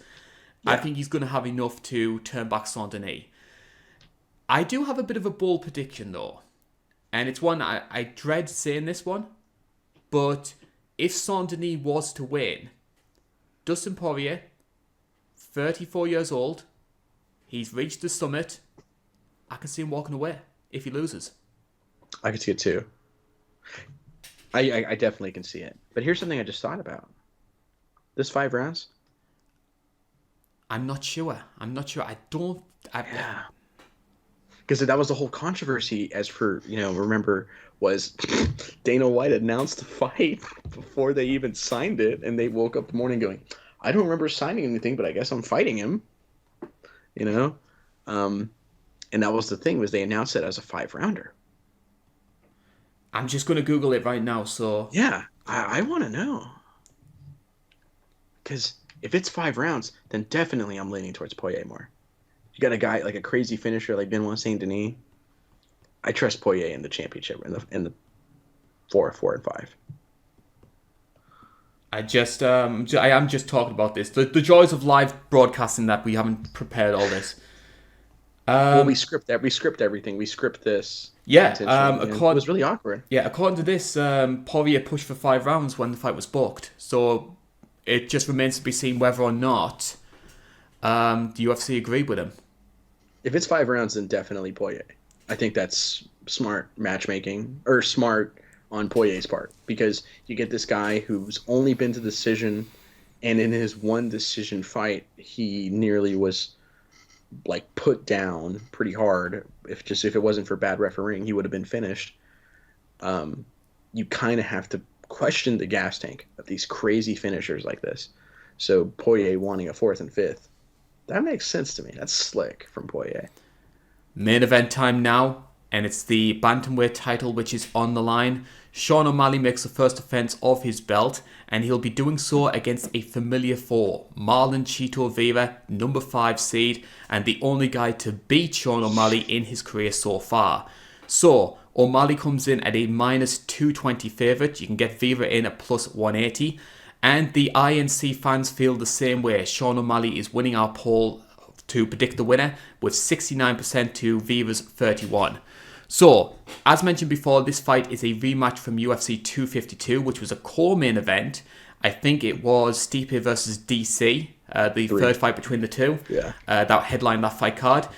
I think he's going to have enough to turn back Saint-Denis. I do have a bit of a bold prediction though, and it's one I dread saying this one, but if Saint-Denis was to win, Dustin Poirier, 34 years old, he's reached the summit. I can see him walking away if he loses. I can see it too. I definitely can see it. But here's something I just thought about. This 5 rounds? I'm not sure. I don't... Yeah. Because that was the whole controversy, as for, remember, was Dana White announced the fight before they even signed it, and they woke up the morning going, I don't remember signing anything, but I guess I'm fighting him. And that was the thing, was they announced it as a 5-rounder. I'm just going to Google it right now, so... Yeah, I want to know. Because if it's 5 rounds, then definitely I'm leaning towards Poirier more. You got a guy like a crazy finisher like Benoit Saint-Denis. I trust Poirier in the championship in the 4 and 5. I am just talking about this. The joys of live broadcasting, that we haven't prepared all this. Well, we script everything. We script this. Yeah, it was really awkward. Yeah, according to this, Poirier pushed for 5 rounds when the fight was booked. So it just remains to be seen whether or not the UFC agreed with him. If it's 5 rounds, then definitely Poirier. I think that's smart matchmaking, or smart on Poirier's part, because you get this guy who's only been to decision, and in his one decision fight, he nearly was like put down pretty hard. If it wasn't for bad refereeing, he would have been finished. You kind of have to question the gas tank of these crazy finishers like this. So Poirier wanting a 4th and 5th, that makes sense to me. That's slick from Poirier. Main event time now, and it's the Bantamweight title which is on the line. Sean O'Malley makes the first defense of his belt, and he'll be doing so against a familiar foe, Marlon Chito Vera, number 5 seed, and the only guy to beat Sean O'Malley in his career so far. So, O'Malley comes in at a minus 220 favourite. You can get Vera in at plus 180. And the INC fans feel the same way. Sean O'Malley is winning our poll to predict the winner with 69% to Vera's 31%. So, as mentioned before, this fight is a rematch from UFC 252, which was a co-main event. I think it was Stipe versus DC, the third fight between the two. Yeah. That headlined that fight card.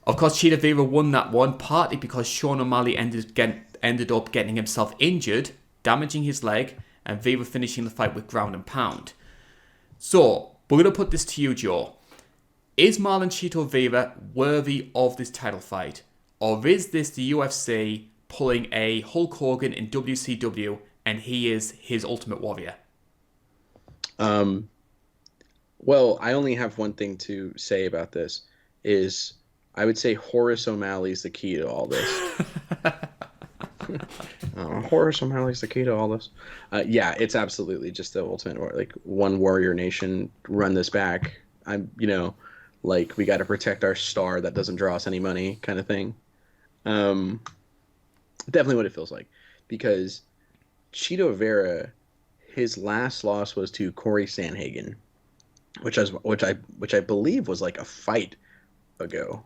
Of course, Chito Vera won that one, partly because Sean O'Malley ended up getting himself injured, damaging his leg, and Vera finishing the fight with ground and pound. So, we're going to put this to you, Joe. Is Marlon Chito Vera worthy of this title fight? Or is this the UFC pulling a Hulk Hogan in WCW and he is his Ultimate Warrior? Well, I only have one thing to say about this, is I would say Horace O'Malley's the key to all this. Horace O'Malley's the key to all this. Yeah, it's absolutely just the ultimate, like, one warrior nation, run this back. Like, we got to protect our star that doesn't draw us any money kind of thing. Definitely what it feels like, because Chito Vera, his last loss was to Corey Sandhagen, which I believe was like a fight ago.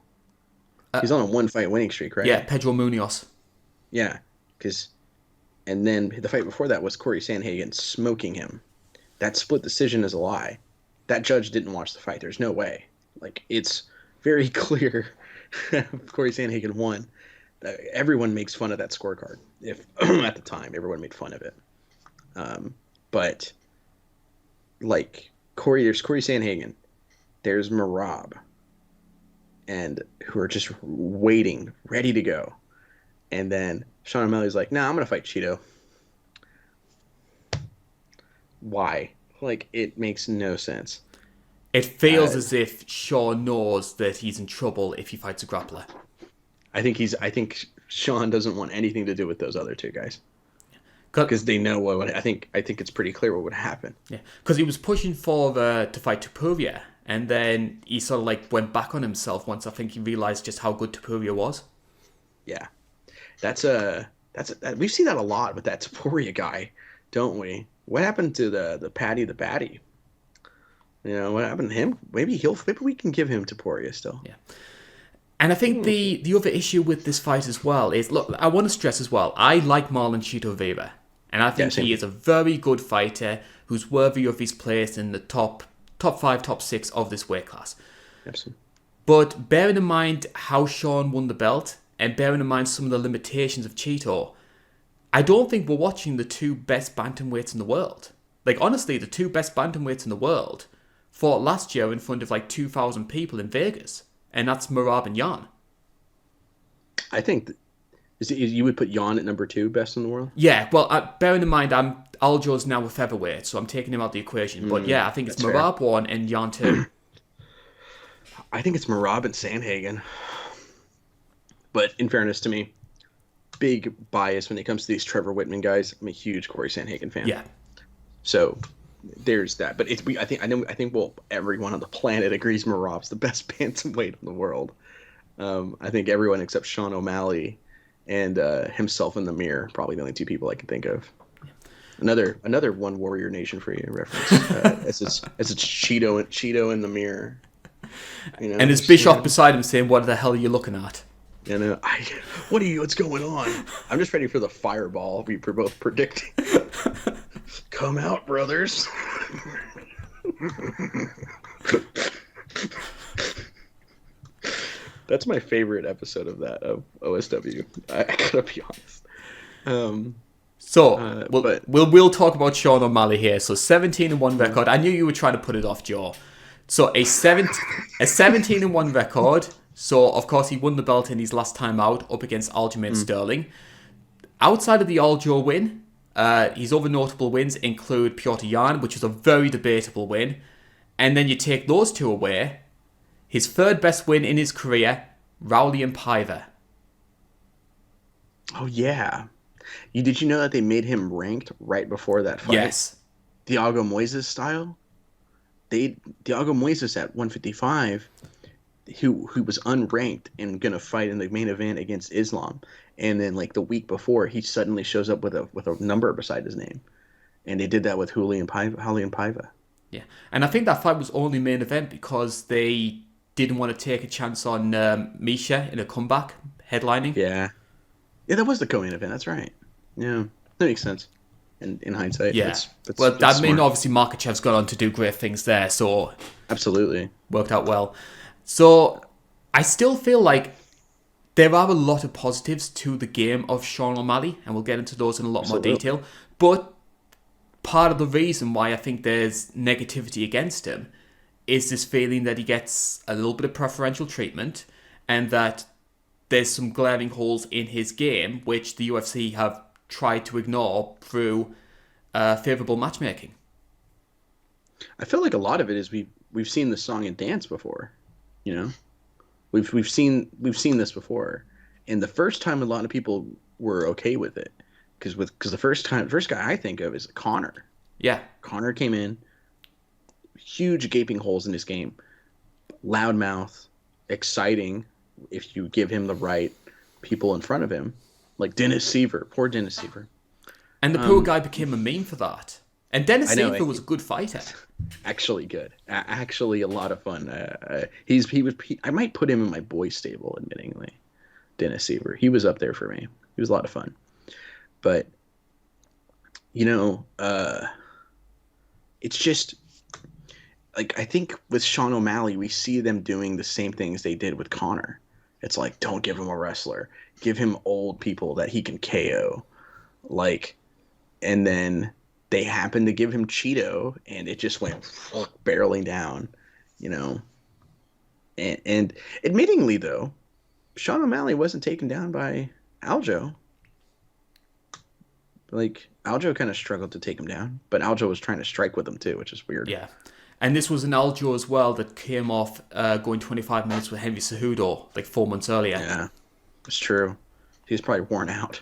He's on a 1-fight winning streak, right? Yeah, Pedro Munoz. Yeah, and then the fight before that was Corey Sandhagen smoking him. That split decision is a lie. That judge didn't watch the fight. There's no way. Like, it's very clear Corey Sandhagen won. Everyone makes fun of that scorecard. If at the time, everyone made fun of it. But like there's Corey Sandhagen, there's Marab, and who are just waiting, ready to go. And then Sean O'Malley's like, "Nah, I'm gonna fight Chito." Why? Like, it makes no sense. It feels as if Sean knows that he's in trouble if he fights a grappler. I think Sean doesn't want anything to do with those other two guys, because they know what would. I think it's pretty clear what would happen. Yeah, because he was pushing for to fight Topuria, and then he sort of like went back on himself once I think he realized just how good Topuria was. Yeah, we see that a lot with that Topuria guy, don't we? What happened to the Paddy the Batty? What happened to him? Maybe we can give him Topuria still. Yeah. And I think the other issue with this fight as well is, look, I want to stress as well, I like Marlon Chito Vera. And I think he is a very good fighter who's worthy of his place in the top 5, top 6 of this weight class. Absolutely. But bearing in mind how Sean won the belt, and bearing in mind some of the limitations of Chito, I don't think we're watching the two best bantamweights in the world. Like, honestly, the two best bantamweights in the world fought last year in front of like 2,000 people in Vegas. And that's Merab and Jan. I think you would put Jan at number 2 best in the world? Yeah, well, bearing in mind, Aljo's now a featherweight, so I'm taking him out of the equation. But yeah, I think it's Merab 1 and Jan 2. I think it's Merab and Sandhagen. But in fairness to me, big bias when it comes to these Trevor Whitman guys. I'm a huge Corey Sandhagen fan. Yeah. So there's that. But I think everyone on the planet agrees Merab's the best bantamweight in the world. I think everyone except Sean O'Malley and himself in the mirror, probably the only two people I can think of. Another One Warrior Nation for you reference. As it's Cheeto in the mirror. You know, and there's Bischoff beside him saying, "What the hell are you looking at?" You know, what's going on? I'm just ready for the fireball we were both predicting. Come out, brothers. That's my favorite episode of OSW. I gotta be honest. We'll talk about Sean O'Malley here. So 17-1 record. I knew you were trying to put it off, Joe. So a 17-1 record. So of course he won the belt in his last time out up against Aljamain Sterling. Outside of the Aljo win, his other notable wins include Piotr Jan, which is a very debatable win. And then you take those two away. His third best win in his career, Raulian Paiva. Oh, yeah. Did you know that they made him ranked right before that fight? Yes. Thiago Moises style? Thiago Moises at 155, who was unranked and going to fight in the main event against Islam. And then, like, the week before, he suddenly shows up with a number beside his name. And they did that with Raulian Paiva. Yeah. And I think that fight was only main event because they didn't want to take a chance on Misha in a comeback headlining. Yeah, that was the co-main event. That's right. Yeah, that makes sense. In hindsight, yeah. Obviously Makachev's gone on to do great things there, so absolutely worked out well. So I still feel like there are a lot of positives to the game of Sean O'Malley, and we'll get into those in a lot more detail. But part of the reason why I think there's negativity against him is this feeling that he gets a little bit of preferential treatment and that there's some glaring holes in his game which the UFC have tried to ignore through favourable matchmaking. I feel like a lot of it is we've seen the song and dance before, you know? We've seen this before. And the first time a lot of people were okay with it because the first guy I think of is Conor. Yeah. Conor came in, huge gaping holes in his game, loudmouth, exciting if you give him the right people in front of him, like Dennis Seaver, poor Dennis Seaver. And the poor guy became a meme for that. And Dennis Seaver was a good fighter. Actually good. Actually a lot of fun. I might put him in my boys stable, admittingly. Dennis Seaver. He was up there for me. He was a lot of fun. But, you know, it's just, like, I think with Sean O'Malley, we see them doing the same things they did with Conor. It's like, don't give him a wrestler. Give him old people that he can KO. Like, and then they happened to give him Cheeto, and it just went barreling down, you know. And admittingly, though, Sean O'Malley wasn't taken down by Aljo. Like, Aljo kind of struggled to take him down, but Aljo was trying to strike with him too, which is weird. Yeah. And this was an Aljo as well that came off going 25 minutes with Henry Cejudo like 4 months earlier. Yeah, it's true. He was probably worn out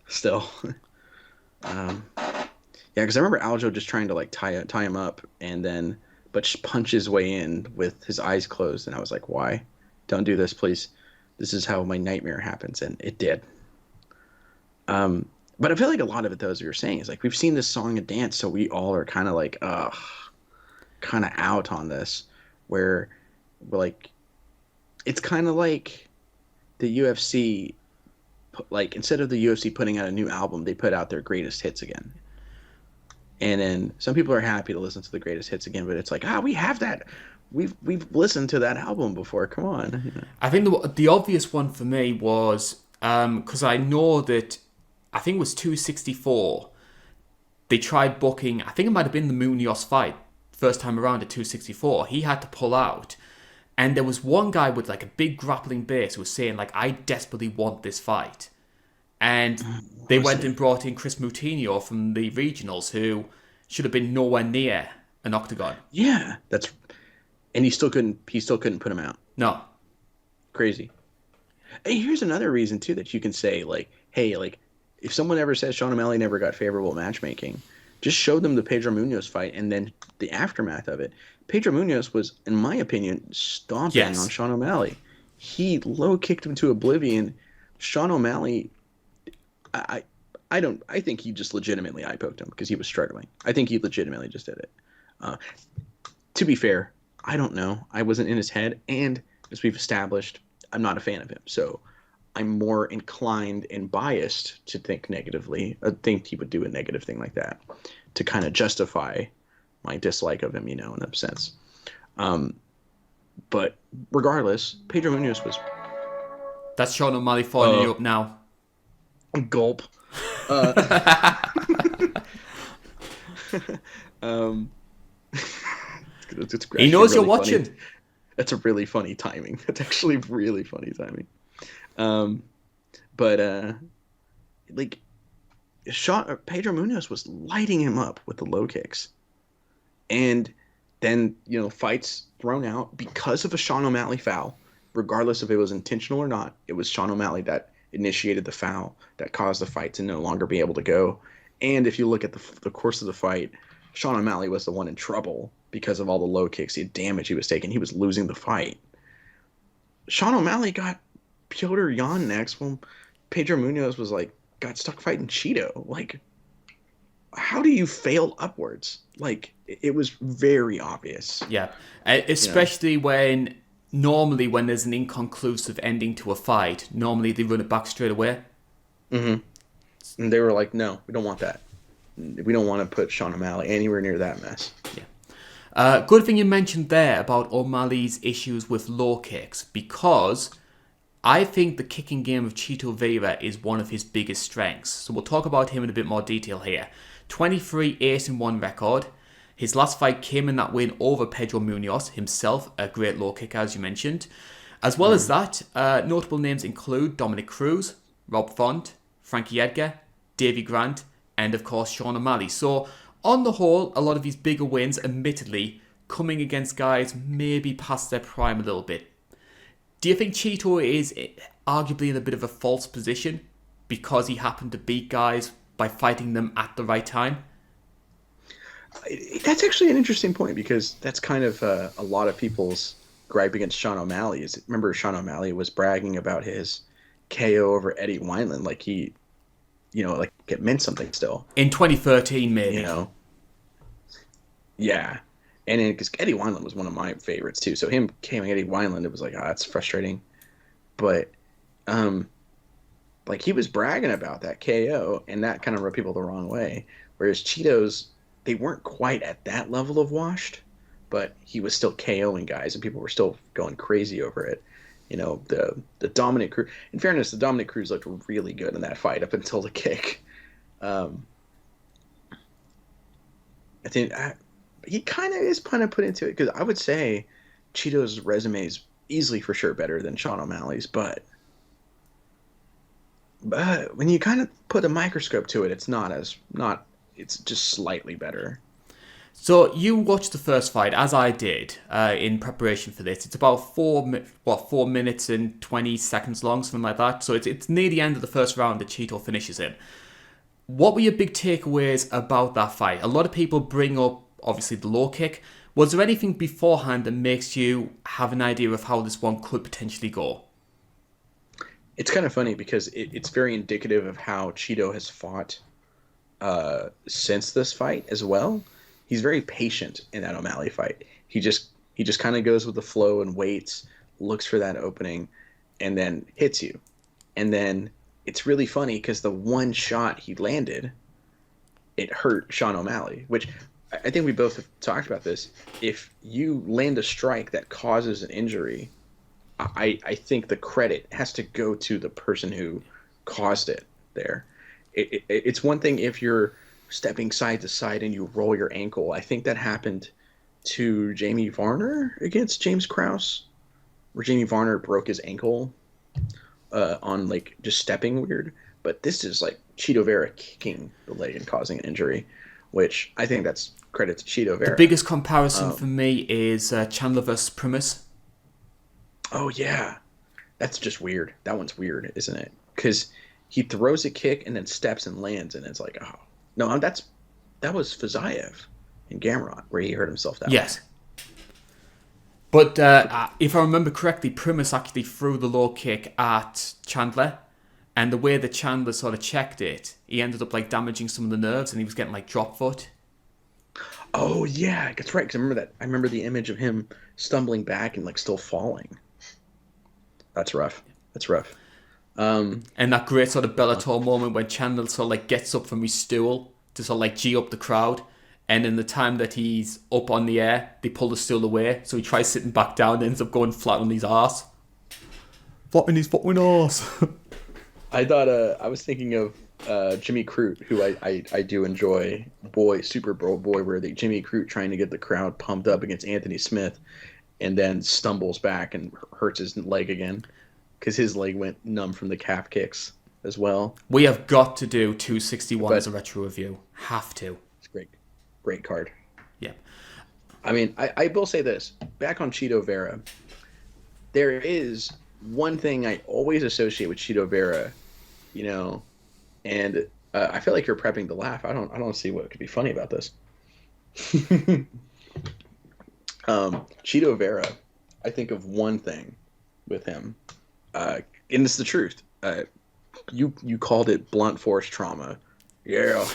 still. Yeah, because I remember Aljo just trying to like tie him up but punch his way in with his eyes closed, and I was like, why? Don't do this, please. This is how my nightmare happens, and it did. But I feel like a lot of it, though, as you were saying, is like we've seen this song and dance, so we all are kind of like, kind of out on this, where we're like, it's kind of like the UFC, like, instead of the UFC putting out a new album, they put out their greatest hits again. And then some people are happy to listen to the greatest hits again, but it's like, we have that. We've listened to that album before. Come on. I think the obvious one for me was because I know that I think it was 264. They tried booking. I think it might have been the Munoz fight first time around at 264. He had to pull out, and there was one guy with like a big grappling base who was saying like, "I desperately want this fight," and they went and brought in Chris Moutinho from the regionals, who should have been nowhere near an octagon. Yeah, and he still couldn't put him out. No. Crazy. Hey, here's another reason too that you can say, like, hey, like, if someone ever says Sean O'Malley never got favorable matchmaking, just show them the Pedro Munoz fight and then the aftermath of it. Pedro Munoz was, in my opinion, stomping on Sean O'Malley. He low kicked him to oblivion. Sean O'Malley, I think he just legitimately eye poked him because he was struggling. I think he legitimately just did it. To be fair, I don't know. I wasn't in his head, and as we've established, I'm not a fan of him. So I'm more inclined and biased to think negatively. I think he would do a negative thing like that to kind of justify my dislike of him, in a sense. But regardless, Pedro Munoz was... That's Sean O'Malley following you up now. Gulp. It's he knows really you're watching. Funny. That's a really funny timing. That's actually really funny timing. Like, Pedro Munoz was lighting him up with the low kicks, and then fights thrown out because of a Sean O'Malley foul, regardless if it was intentional or not. It was Sean O'Malley that initiated the foul that caused the fight to no longer be able to go. And if you look at the course of the fight, Sean O'Malley was the one in trouble because of all the low kicks, the damage he was taking. He was losing the fight. Sean O'Malley got Piotr Jan next when Pedro Munoz got stuck fighting Chito. Like, how do you fail upwards? Like, it was very obvious. Yeah, especially when normally when there's an inconclusive ending to a fight, normally they run it back straight away. Mm-hmm. And they were like, no, we don't want that. We don't want to put Sean O'Malley anywhere near that mess. Yeah. Good thing you mentioned there about O'Malley's issues with low kicks, because I think the kicking game of Chito Vera is one of his biggest strengths. So we'll talk about him in a bit more detail here. 23 8-1 record. His last fight came in that win over Pedro Munoz, himself a great low kicker, as you mentioned. As well as that, notable names include Dominic Cruz, Rob Font, Frankie Edgar, Davey Grant, and of course Sean O'Malley. So on the whole, a lot of his bigger wins, admittedly, coming against guys maybe past their prime a little bit. Do you think Chito is arguably in a bit of a false position because he happened to beat guys by fighting them at the right time? That's actually an interesting point, because that's kind of a lot of people's gripe against Sean O'Malley. Remember, Sean O'Malley was bragging about his KO over Eddie Wineland, like he, like it meant something still. In 2013, maybe. Yeah. And because Eddie Wineland was one of my favorites too, so him KOing Eddie Wineland, it was like, that's frustrating. But, like, he was bragging about that KO, and that kind of rubbed people the wrong way. Whereas Cheetos, they weren't quite at that level of washed, but he was still KOing guys, and people were still going crazy over it. The Dominic Cruz. In fairness, the Dominic Cruz looked really good in that fight up until the kick. I think he kind of is put into it, because I would say Cheeto's resume is easily for sure better than Sean O'Malley's, but when you kind of put a microscope to it, it's just slightly better. So you watched the first fight, as I did, in preparation for this. It's about 4 minutes and 20 seconds long, something like that. So it's near the end of the first round that Chito finishes him. What were your big takeaways about that fight? A lot of people bring up, obviously, the low kick. Was there anything beforehand that makes you have an idea of how this one could potentially go? It's kind of funny, because it's very indicative of how Chito has fought since this fight as well. He's very patient in that O'Malley fight. He just kind of goes with the flow and waits, looks for that opening. and then hits you. And then it's really funny because the one shot he landed, it hurt Sean O'Malley, which I think we both have talked about this. If you land a strike that causes an injury, I think the credit has to go to the person who caused it there. It's one thing if you're stepping side to side and you roll your ankle. I think that happened to Jamie Varner against James Krause, where Jamie Varner broke his ankle on like just stepping weird. But this is like Chito Vera kicking the leg and causing an injury, which I think that's credit to Chito Vera. The biggest comparison for me is Chandler versus Primus. Oh yeah, that's just weird. That one's weird, isn't it? Because he throws a kick and then steps and lands, and it's like, oh no, that was Fazayev in Gamrot where he hurt himself that way. Yes. But if I remember correctly, Primus actually threw the low kick at Chandler, and the way that Chandler sort of checked it, he ended up like damaging some of the nerves, and he was getting like drop foot. Oh yeah, that's right. Because I remember that. I remember the image of him stumbling back and like still falling. That's rough. That's rough. And that great sort of Bellator moment when Chandler sort of like gets up from his stool to sort of like G up the crowd. And in the time that he's up on the air, they pull the stool away. So he tries sitting back down and ends up going flat on his arse. Flat on his fucking arse. I thought, I was thinking of Jimmy Crute, who I do enjoy. Super Bowl boy, where Jimmy Crute trying to get the crowd pumped up against Anthony Smith and then stumbles back and hurts his leg again because his leg went numb from the calf kicks as well. We have got to do 261 as a retro review. Have to. It's great card. Yeah. I mean, I will say this. Back on Chito Vera, there is one thing I always associate with Chito Vera, you know, and I feel like you're prepping to laugh. I don't see what could be funny about this. Chito Vera, I think of one thing with him, and it's the truth. You called it blunt force trauma. Yeah.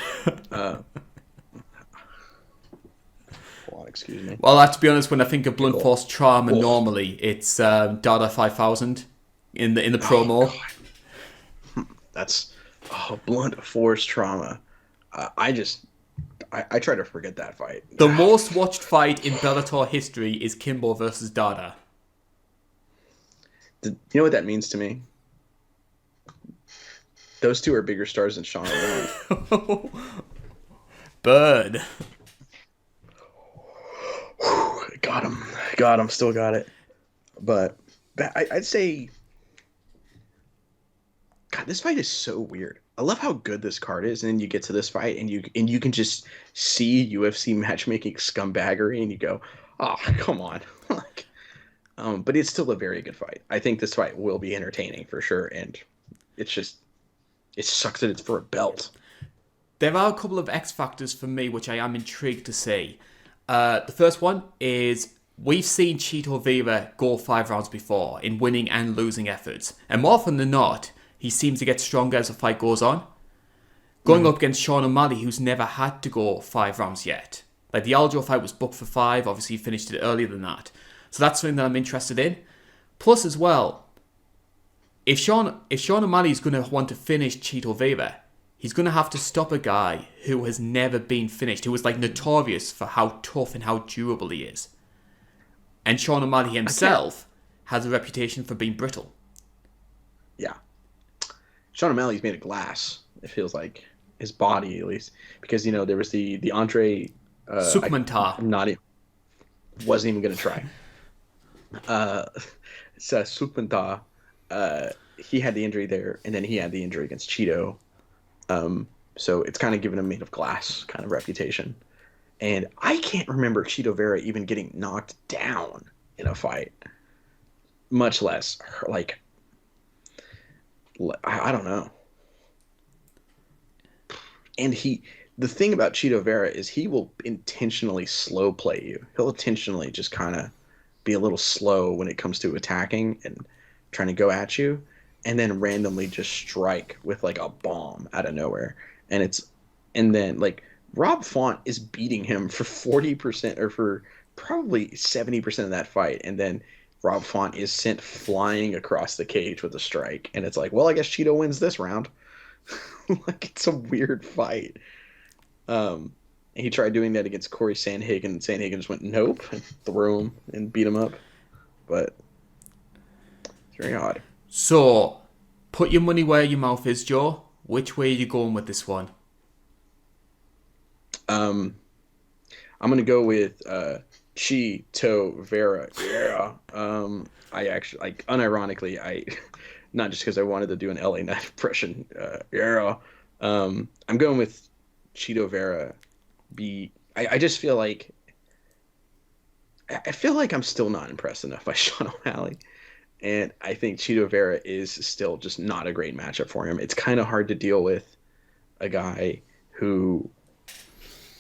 Excuse me. Well, to be honest, when I think of blunt force trauma, normally it's Dada 5000 in the promo. That's blunt force trauma. I try to forget that fight. The most watched fight in Bellator history is Kimbo versus Dada. You know what that means to me? Those two are bigger stars than Sean O'Malley. Bird. Got him. Still got it. But I'd say, God, this fight is so weird. I love how good this card is, and then you get to this fight, and you can just see UFC matchmaking scumbaggery, and you go, oh, come on. But it's still a very good fight. I think this fight will be entertaining for sure, and it sucks that it's for a belt. There are a couple of X factors for me, which I am intrigued to see. The first one is we've seen Chito Vera go 5 rounds before in winning and losing efforts. And more often than not, he seems to get stronger as the fight goes on. Going up against Sean O'Malley, who's never had to go 5 rounds yet. Like the Aljo fight was booked for 5. Obviously, he finished it earlier than that. So that's something that I'm interested in. Plus as well, if Sean O'Malley is going to want to finish Chito Vera, he's going to have to stop a guy who has never been finished, who is like notorious for how tough and how durable he is. And Sean O'Malley himself has a reputation for being brittle. Yeah. Sean O'Malley's made of glass, it feels like. His body, at least. Because, there was the Andre... Sukmantar. Wasn't even going to try. Sukmantar, he had the injury there, and then he had the injury against Chito. So it's kind of given him made of glass kind of reputation. And I can't remember Chito Vera even getting knocked down in a fight. Much less, like, I don't know. And the thing about Chito Vera is he will intentionally slow play you. He'll intentionally just kind of be a little slow when it comes to attacking and trying to go at you, and then randomly just strike with like a bomb out of nowhere. And then like Rob Font is beating him for 40% or for probably 70% of that fight, and then Rob Font is sent flying across the cage with a strike, and it's like, well, I guess Chito wins this round. Like, it's a weird fight. And he tried doing that against Corey Sandhagen, and Sandhagen just went nope and threw him and beat him up. But it's very odd. So, put your money where your mouth is, Joe. Which way are you going with this one? I'm gonna go with Chito Vera. Yeah. I actually, like, unironically, not just because I wanted to do an LA Knight impression. Yeah. I'm going with Chito Vera. I just feel like I'm still not impressed enough by Sean O'Malley, and I think Chito Vera is still just not a great matchup for him. It's kind of hard to deal with a guy who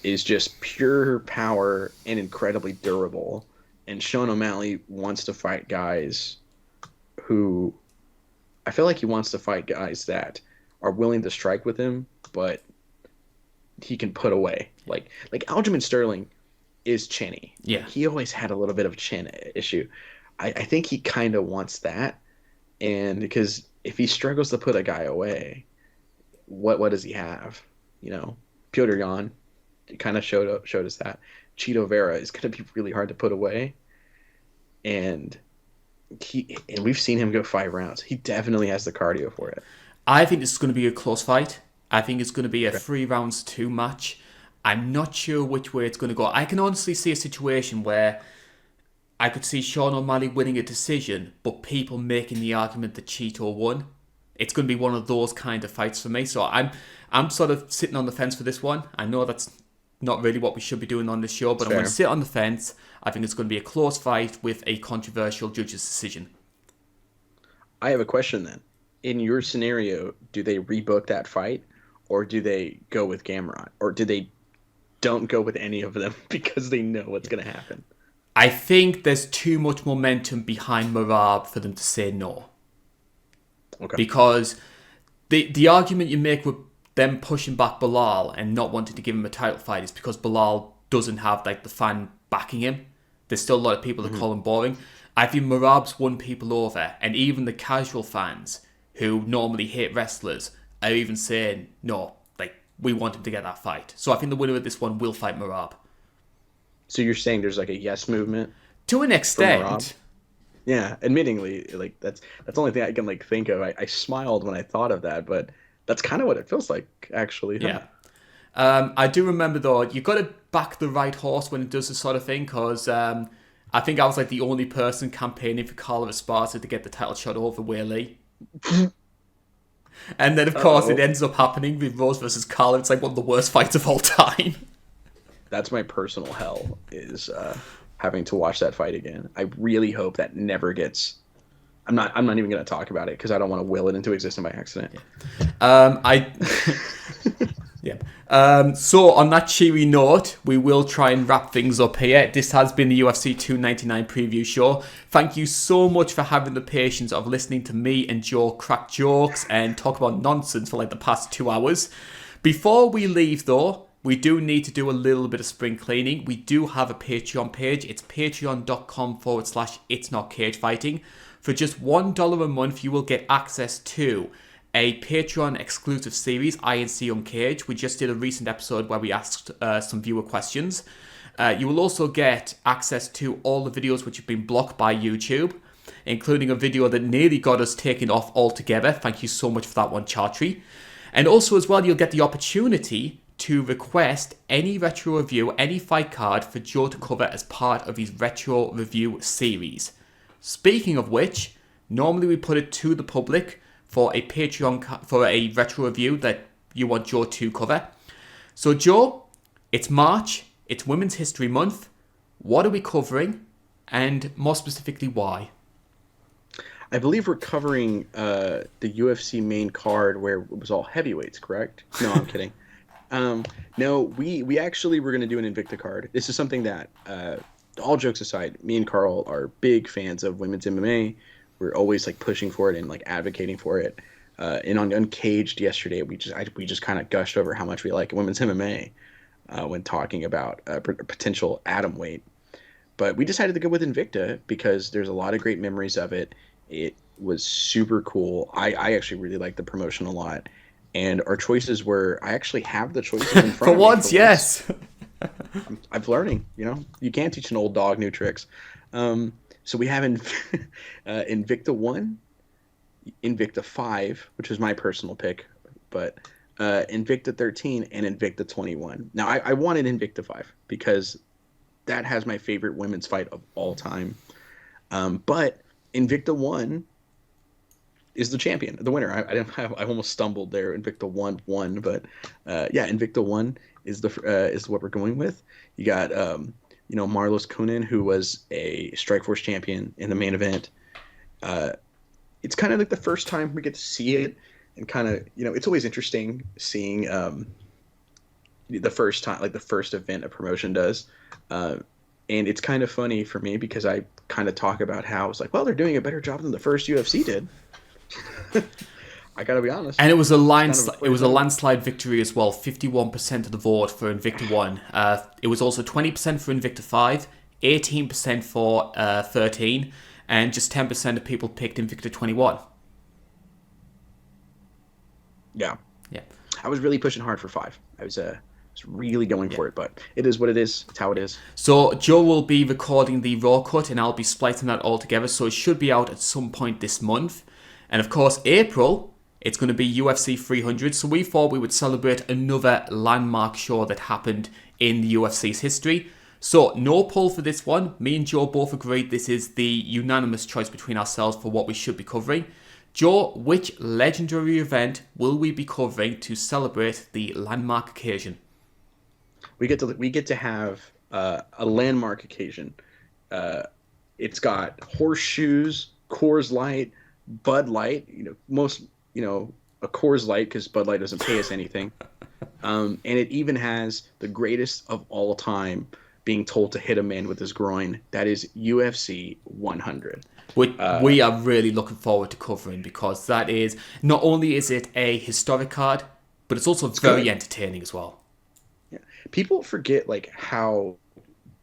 is just pure power and incredibly durable, and Sean O'Malley wants to fight guys who I feel like he wants to fight guys that are willing to strike with him, but he can put away. Like Aljamain Sterling is chinny. Yeah. He always had a little bit of a chin issue. I think he kind of wants that. And because if he struggles to put a guy away, what does he have? You know, Petr Yan kind of showed us that. Chito Vera is going to be really hard to put away. And we've seen him go 5 rounds. He definitely has the cardio for it. I think this is going to be a close fight. I think it's going to be a 3 rounds 2 match. I'm not sure which way it's going to go. I can honestly see a situation where I could see Sean O'Malley winning a decision, but people making the argument that Chito won. It's going to be one of those kind of fights for me. So I'm sort of sitting on the fence for this one. I know that's not really what we should be doing on this show, but I'm going to sit on the fence. I think it's going to be a close fight with a controversial judge's decision. I have a question then. In your scenario, do they rebook that fight, or do they go with Gamrot, or do they don't go with any of them because they know what's going to happen? I think there's too much momentum behind Merab for them to say no. Okay. Because the argument you make with them pushing back Bilal and not wanting to give him a title fight is because Bilal doesn't have like the fan backing him. There's still a lot of people that call him boring. I think Merab's won people over, and even the casual fans who normally hate wrestlers are even saying, no, like, we want him to get that fight. So I think the winner of this one will fight Merab. So you're saying there's like a yes movement? To an extent. Yeah, admittingly, like that's the only thing I can like think of. I smiled when I thought of that, but that's kind of what it feels like, actually. Huh? Yeah. I do remember, though, you got to back the right horse when it does this sort of thing, because I think I was like the only person campaigning for Karl of Esparta to get the title shot over Whaley. And then, of course, it ends up happening with Rose versus Karl. It's like one of the worst fights of all time. That's my personal hell, is having to watch that fight again. I really hope that never gets... I'm not even going to talk about it because I don't want to will it into existence by accident. So on that cheery note, we will try and wrap things up here. This has been the UFC 299 preview show. Thank you so much for having the patience of listening to me and Joe crack jokes and talk about nonsense for like the past 2 hours. Before we leave, though, we do need to do a little bit of spring cleaning. We do have a Patreon page. It's patreon.com/It's Not Cagefighting. For just $1 a month, you will get access to a Patreon exclusive series, INC Uncaged. We just did a recent episode where we asked some viewer questions. You will also get access to all the videos which have been blocked by YouTube, including a video that nearly got us taken off altogether. Thank you so much for that one, Chartry. And also as well, you'll get the opportunity to request any retro review, any fight card for Joe to cover as part of his retro review series. Speaking of which, normally we put it to the public for a Patreon, for a retro review that you want Joe to cover. So Joe, it's March, it's Women's History Month. What are we covering? And more specifically, why? I believe we're covering the UFC main card where it was all heavyweights, correct? No, I'm kidding. No, we actually were going to do an Invicta card. This is something that, all jokes aside, me and Karl are big fans of women's MMA. We're always like pushing for it and like advocating for it. And on Uncaged yesterday, we just kind of gushed over how much we like women's MMA when talking about potential atom weight. But we decided to go with Invicta because there's a lot of great memories of it. It was super cool. I actually really like the promotion a lot. And our choices were, I actually have the choices in front For of me. once, yes. I'm learning, you can't teach an old dog new tricks. So we have Invicta 1, Invicta 5, which was my personal pick, but Invicta 13 and Invicta 21. Now, I wanted Invicta 5 because that has my favorite women's fight of all time. But Invicta 1 is the champion, the winner. I almost stumbled there. Invicta 1 won, but yeah, Invicta 1 is what we're going with. You got Marlos Kunin, who was a Strikeforce champion in the main event. It's kind of like the first time we get to see it, and kind of it's always interesting seeing the first time, like the first event a promotion does. And it's kind of funny for me because I kind of talk about how it's like, well, they're doing a better job than the first UFC did. I gotta be honest. And it was a landslide victory as well. 51% of the vote for Invicta 1. It was also 20% for Invicta 5, 18% for 13, and just 10% of people picked Invicta 21. Yeah. Yeah. I was really pushing hard for 5. I was really going for it, but it is what it is. It's how it is. So Joe will be recording the raw cut, and I'll be splicing that all together. So it should be out at some point this month. And of course, April, it's going to be UFC 300. So we thought we would celebrate another landmark show that happened in the UFC's history. So no poll for this one. Me and Joe both agreed this is the unanimous choice between ourselves for what we should be covering. Joe, which legendary event will we be covering to celebrate the landmark occasion? We get to have a landmark occasion. It's got horseshoes, Coors Light, Bud Light. A Coors Light because Bud Light doesn't pay us anything. And it even has the greatest of all time being told to hit a man with his groin. That is UFC 100. We are really looking forward to covering, because that is, not only is it a historic card, but it's also very entertaining as well. Yeah. People forget how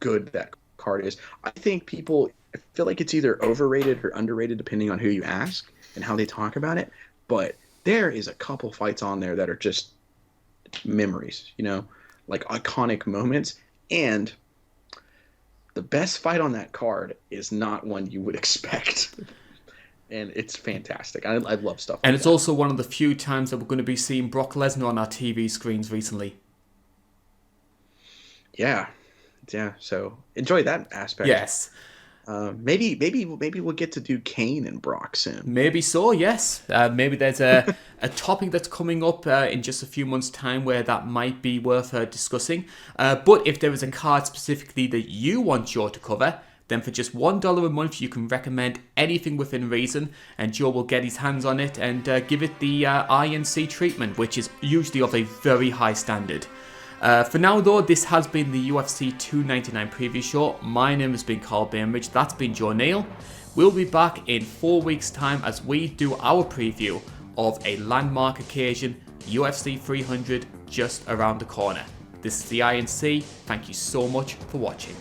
good that card is. I feel like it's either overrated or underrated depending on who you ask and how they talk about it. But there is a couple fights on there that are just memories, like iconic moments. And the best fight on that card is not one you would expect. And it's fantastic. I love stuff like that. And it's also one of the few times that we're going to be seeing Brock Lesnar on our TV screens recently. Yeah. So enjoy that aspect. Yes. Maybe we'll get to do Kane and Brock soon. Maybe so, yes. Maybe there's a topic that's coming up in just a few months' time where that might be worth discussing. But if there is a card specifically that you want Joe to cover, then for just $1 a month you can recommend anything within reason, and Joe will get his hands on it and give it the INC treatment, which is usually of a very high standard. For now though, this has been the UFC 299 preview show. My name has been Karl Bainbridge, that's been Joe Neal. We'll be back in 4 weeks' time as we do our preview of a landmark occasion, UFC 300, just around the corner. This is the INC, thank you so much for watching.